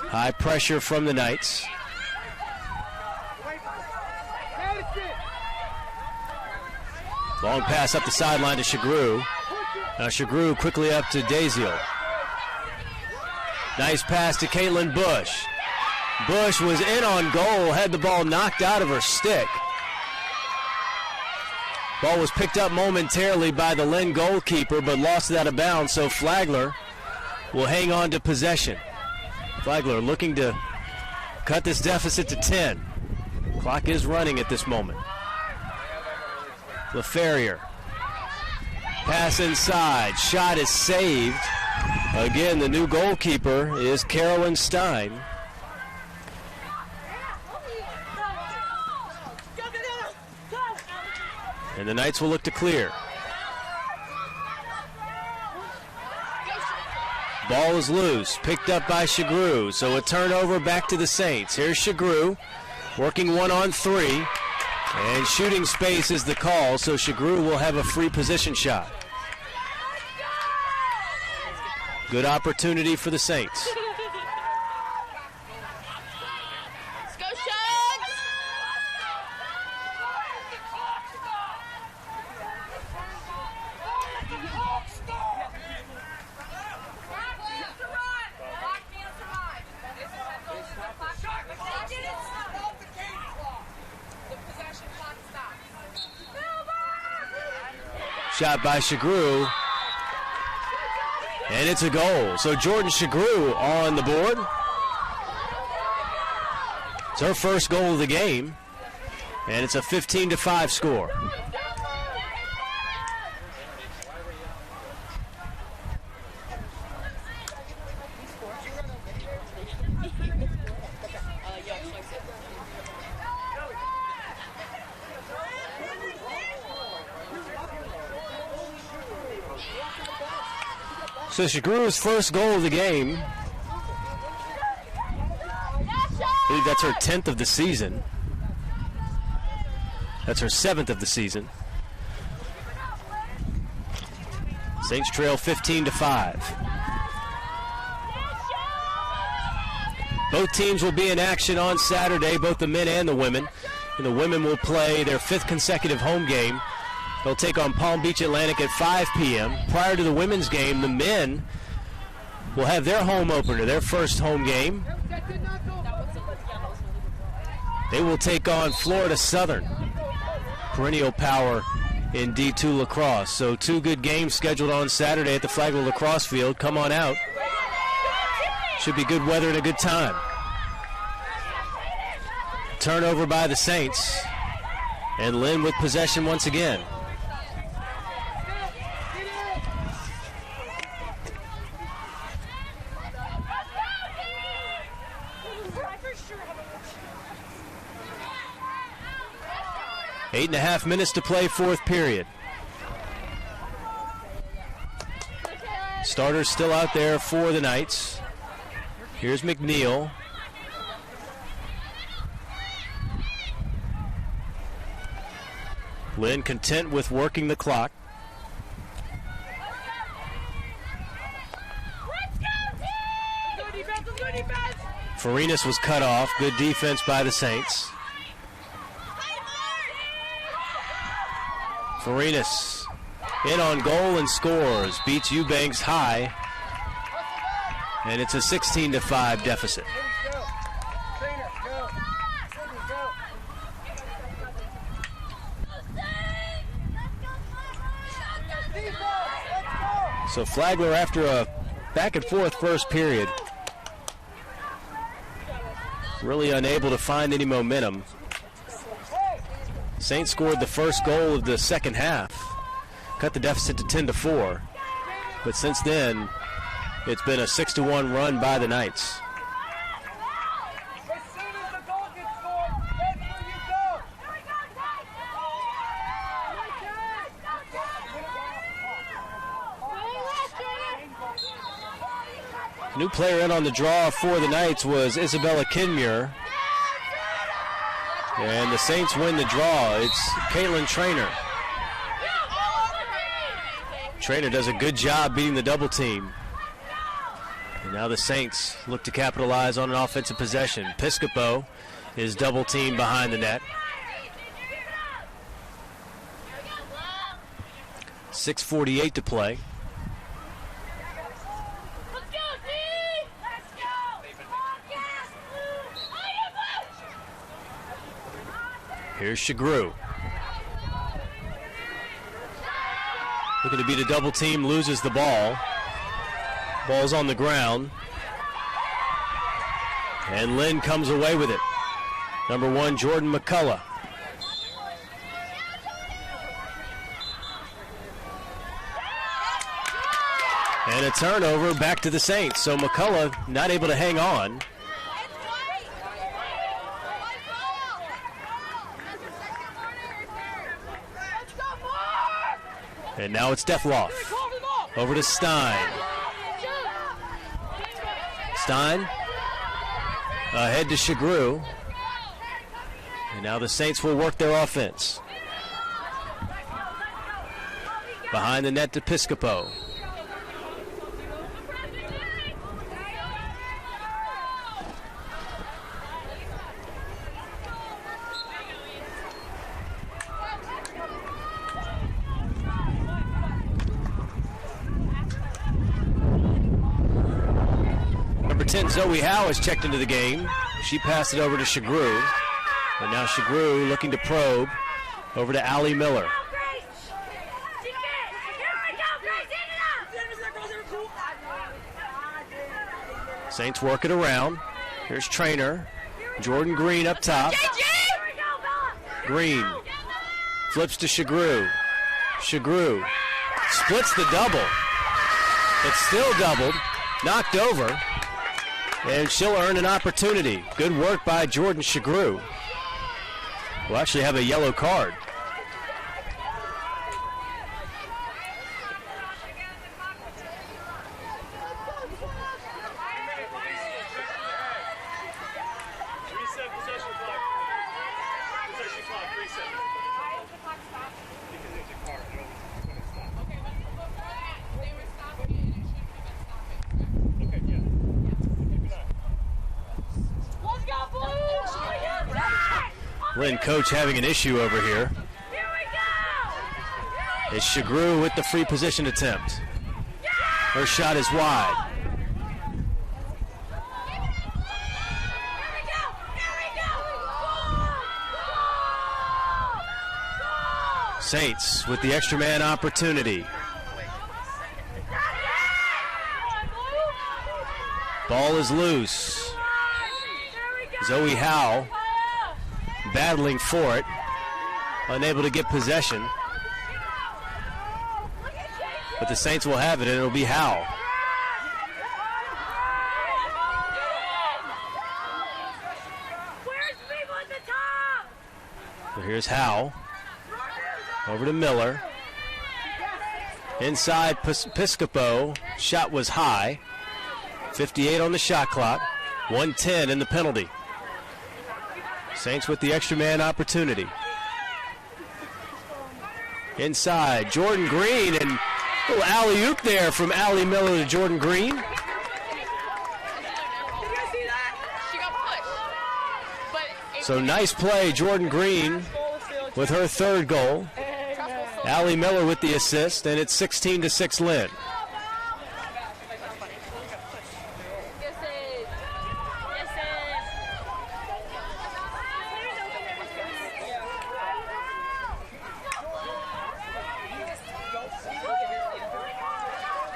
High pressure from the Knights. Long pass up the sideline to Shagru. Now Shagru quickly up to Daziel. Nice pass to Caitlin Bush. Bush was in on goal, had the ball knocked out of her stick. Ball was picked up momentarily by the Lynn goalkeeper, but lost it out of bounds, so Flagler will hang on to possession. Flagler looking to cut this deficit to 10. Clock is running at this moment. LaFerrier. Pass inside. Shot is saved. Again, the new goalkeeper is Carolyn Stein. And the Knights will look to clear. Ball is loose. Picked up by Shagru. So a turnover back to the Saints. Here's Shagru working 1-on-3. And shooting space is the call, so Shagru will have a free position shot. Good opportunity for the Saints. Let's go, Shugs! Shot by Shagru. And it's a goal. So Jordan Shagru on the board. It's her first goal of the game. And it's a 15-5 score. So Shagru's first goal of the game. I believe that's her 10th of the season. That's her 7th of the season. Saints trail 15-5. Both teams will be in action on Saturday, both the men and the women. And the women will play their 5th consecutive home game. They'll take on Palm Beach Atlantic at 5 p.m. Prior to the women's game, the men will have their home opener, their first home game. They will take on Florida Southern, perennial power in D2 lacrosse. So 2 good games scheduled on Saturday at the Flagler Lacrosse Field. Come on out. Should be good weather and a good time. Turnover by the Saints. And Lynn with possession once again. Eight and a half minutes to play, fourth period. Starters still out there for the Knights. Here's McNeil. Lynn content with working the clock. Farinas was cut off. Good defense by the Saints. Farinas in on goal and scores. Beats Eubanks high. And it's a 16-5 deficit. So Flagler, after a back and forth first period, really unable to find any momentum. Saints scored the first goal of the second half, cut the deficit to 10-4. But since then, it's been a 6-1 run by the Knights. New player in on the draw for the Knights was Isabella Kinmuir. And the Saints win the draw. It's Caitlin Traynor. Traynor does a good job beating the double team. And now the Saints look to capitalize on an offensive possession. Piscopo is double teamed behind the net. 6:48 to play. Here's Shagru. Looking to beat a double team, loses the ball. Ball's on the ground. And Lynn comes away with it. Number 1, Jordan McCullough. And a turnover back to the Saints. So McCullough not able to hang on. And now it's Defloff. Over to Stein. Stein ahead to Shagru. And now the Saints will work their offense. Behind the net to Piscopo. Number 10, Zoe Howe has checked into the game. She passed it over to Shagru. And now Shagru looking to probe over to Allie Miller. Saints work it around. Here's trainer Jordan Green up top. Green flips to Shagru. Shagru splits the double. It's still doubled, knocked over, and she'll earn an opportunity. Good work by Jordan Shagru. We'll actually have a yellow card. Lynn coach having an issue over here. It's Shagru with the free position attempt. Her shot is wide. Saints with the extra man opportunity. Ball is loose. Zoe Howe battling for it, unable to get possession. But the Saints will have it, and it'll be Howe. So here's Howe. Over to Miller. Inside Piscopo. Shot was high. 58 on the shot clock. 110 in the penalty. Saints with the extra man opportunity. Inside, Jordan Green, and a little alley-oop there from Allie Miller to Jordan Green. She got pushed. So nice play, Jordan Green with her third goal. Allie Miller with the assist, and it's 16-6 Lynn.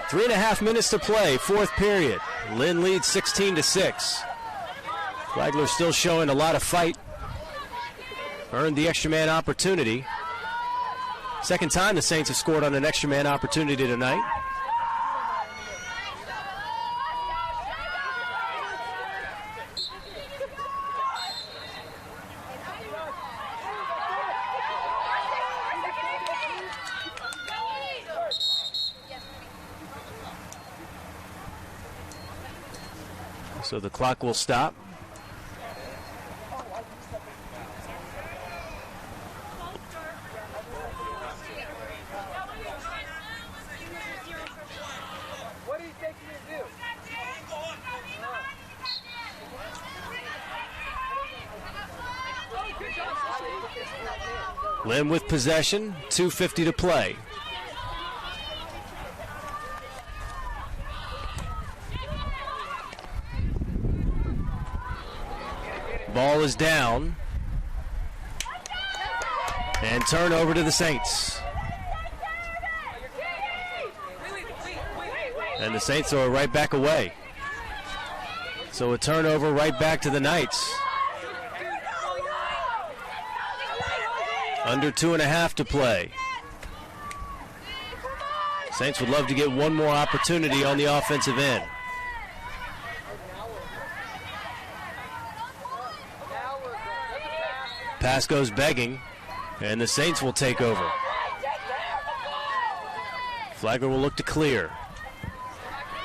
3.5 minutes to play, fourth period. Lynn leads 16-6. Flagler still showing a lot of fight. Earned the extra man opportunity. Second time the Saints have scored on an extra man opportunity tonight. So the clock will stop. What do you think you do? Lynn with possession, 2:50 to play. Ball is down. And turnover to the Saints. And the Saints are right back away. So a turnover right back to the Knights. Under 2.5 to play. Saints would love to get one more opportunity on the offensive end. Pass goes begging, and the Saints will take over. Flagler will look to clear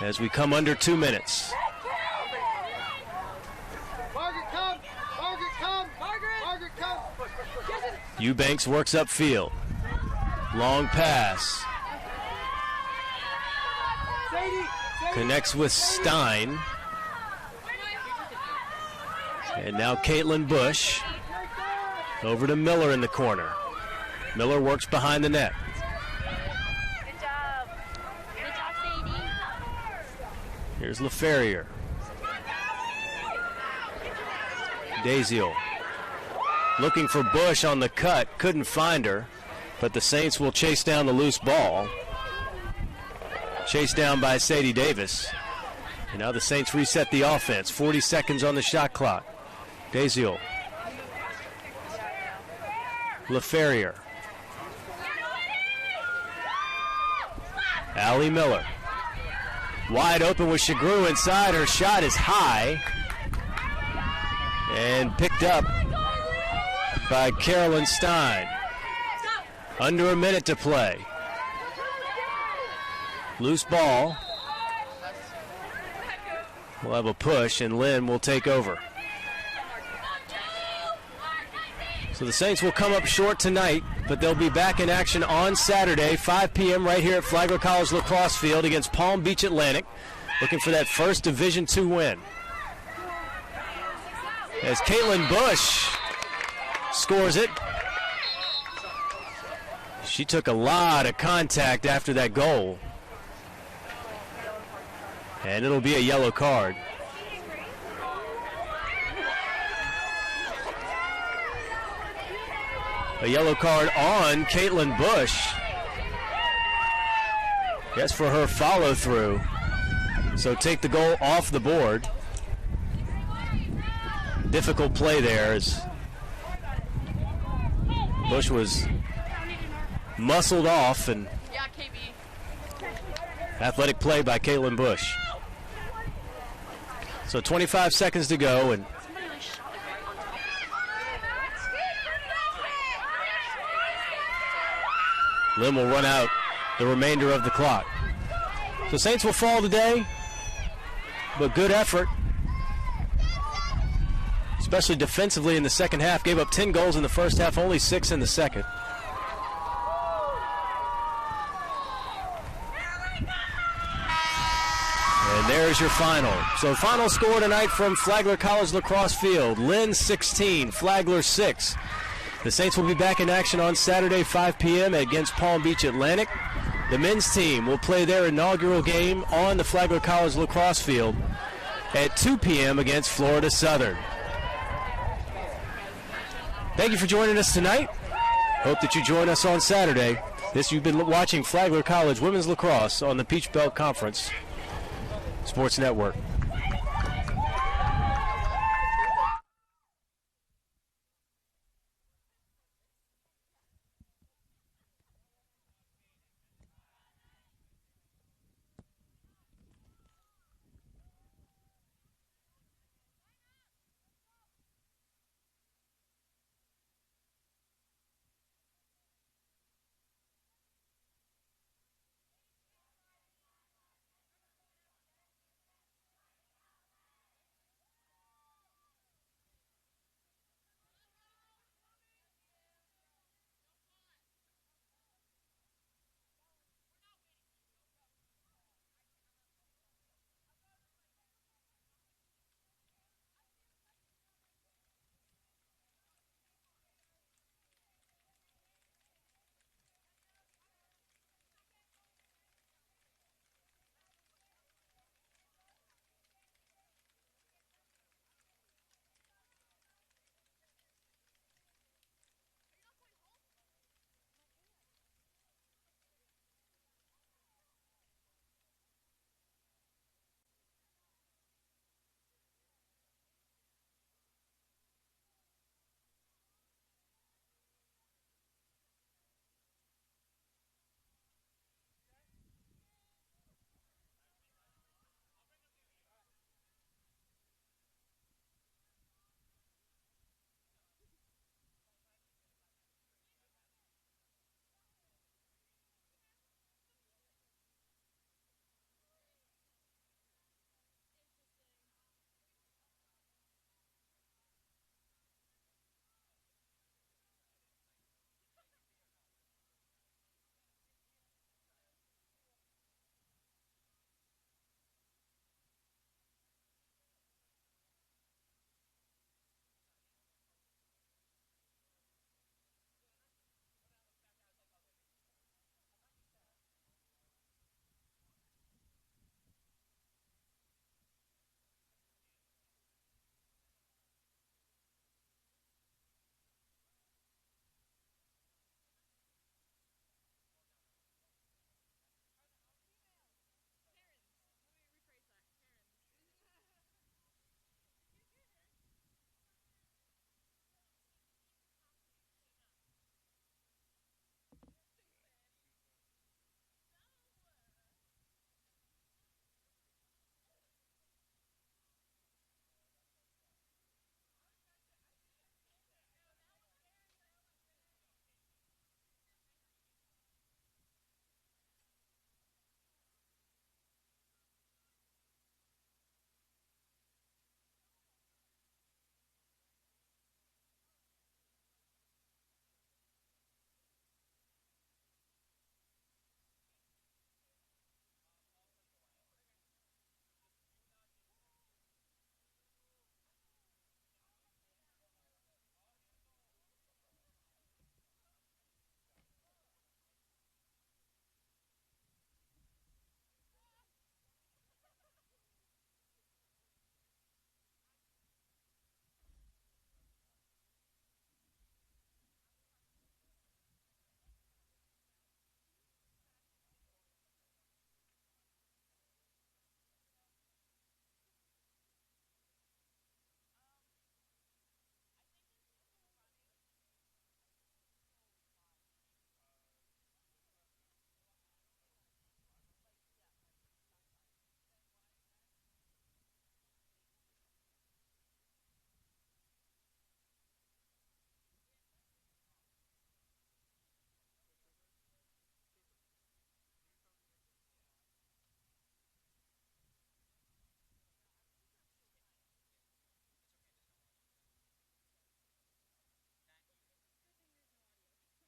as we come under 2 minutes. Margaret, come! Margaret, come! Margaret, come! Eubanks works upfield. Long pass. Connects with Stein. And now Caitlin Bush. Over to Miller in the corner. Miller works behind the net. Good job. Good job, Sadie. Here's LaFerrier. Daziel looking for Bush on the cut. Couldn't find her, but the Saints will chase down the loose ball. Chased down by Sadie Davis. And now the Saints reset the offense. 40 seconds on the shot clock. Desiel. LaFerrier. Allie Miller. Wide open with Shagru inside. Her shot is high. And picked up by Carolyn Stein. Under a minute to play. Loose ball. We'll have a push, and Lynn will take over. So the Saints will come up short tonight, but they'll be back in action on Saturday, 5 p.m. right here at Flagler College Lacrosse Field against Palm Beach Atlantic, looking for that first Division II win. As Caitlin Bush scores it. She took a lot of contact after that goal. And it'll be a yellow card. A yellow card on Caitlin Bush. Yes, for her follow through. So take the goal off the board. Difficult play there as Bush was muscled off, and athletic play by Caitlin Bush. So 25 seconds to go, and Lynn will run out the remainder of the clock. So Saints will fall today, but good effort, especially defensively in the second half. Gave up 10 goals in the first half, only 6 in the second. And there's your final. So final score tonight from Flagler College Lacrosse Field. Lynn 16, Flagler 6. The Saints will be back in action on Saturday, 5 p.m. against Palm Beach Atlantic. The men's team will play their inaugural game on the Flagler College Lacrosse Field at 2 p.m. against Florida Southern. Thank you for joining us tonight. Hope that you join us on Saturday. You've been watching Flagler College Women's Lacrosse on the Peach Belt Conference Sports Network.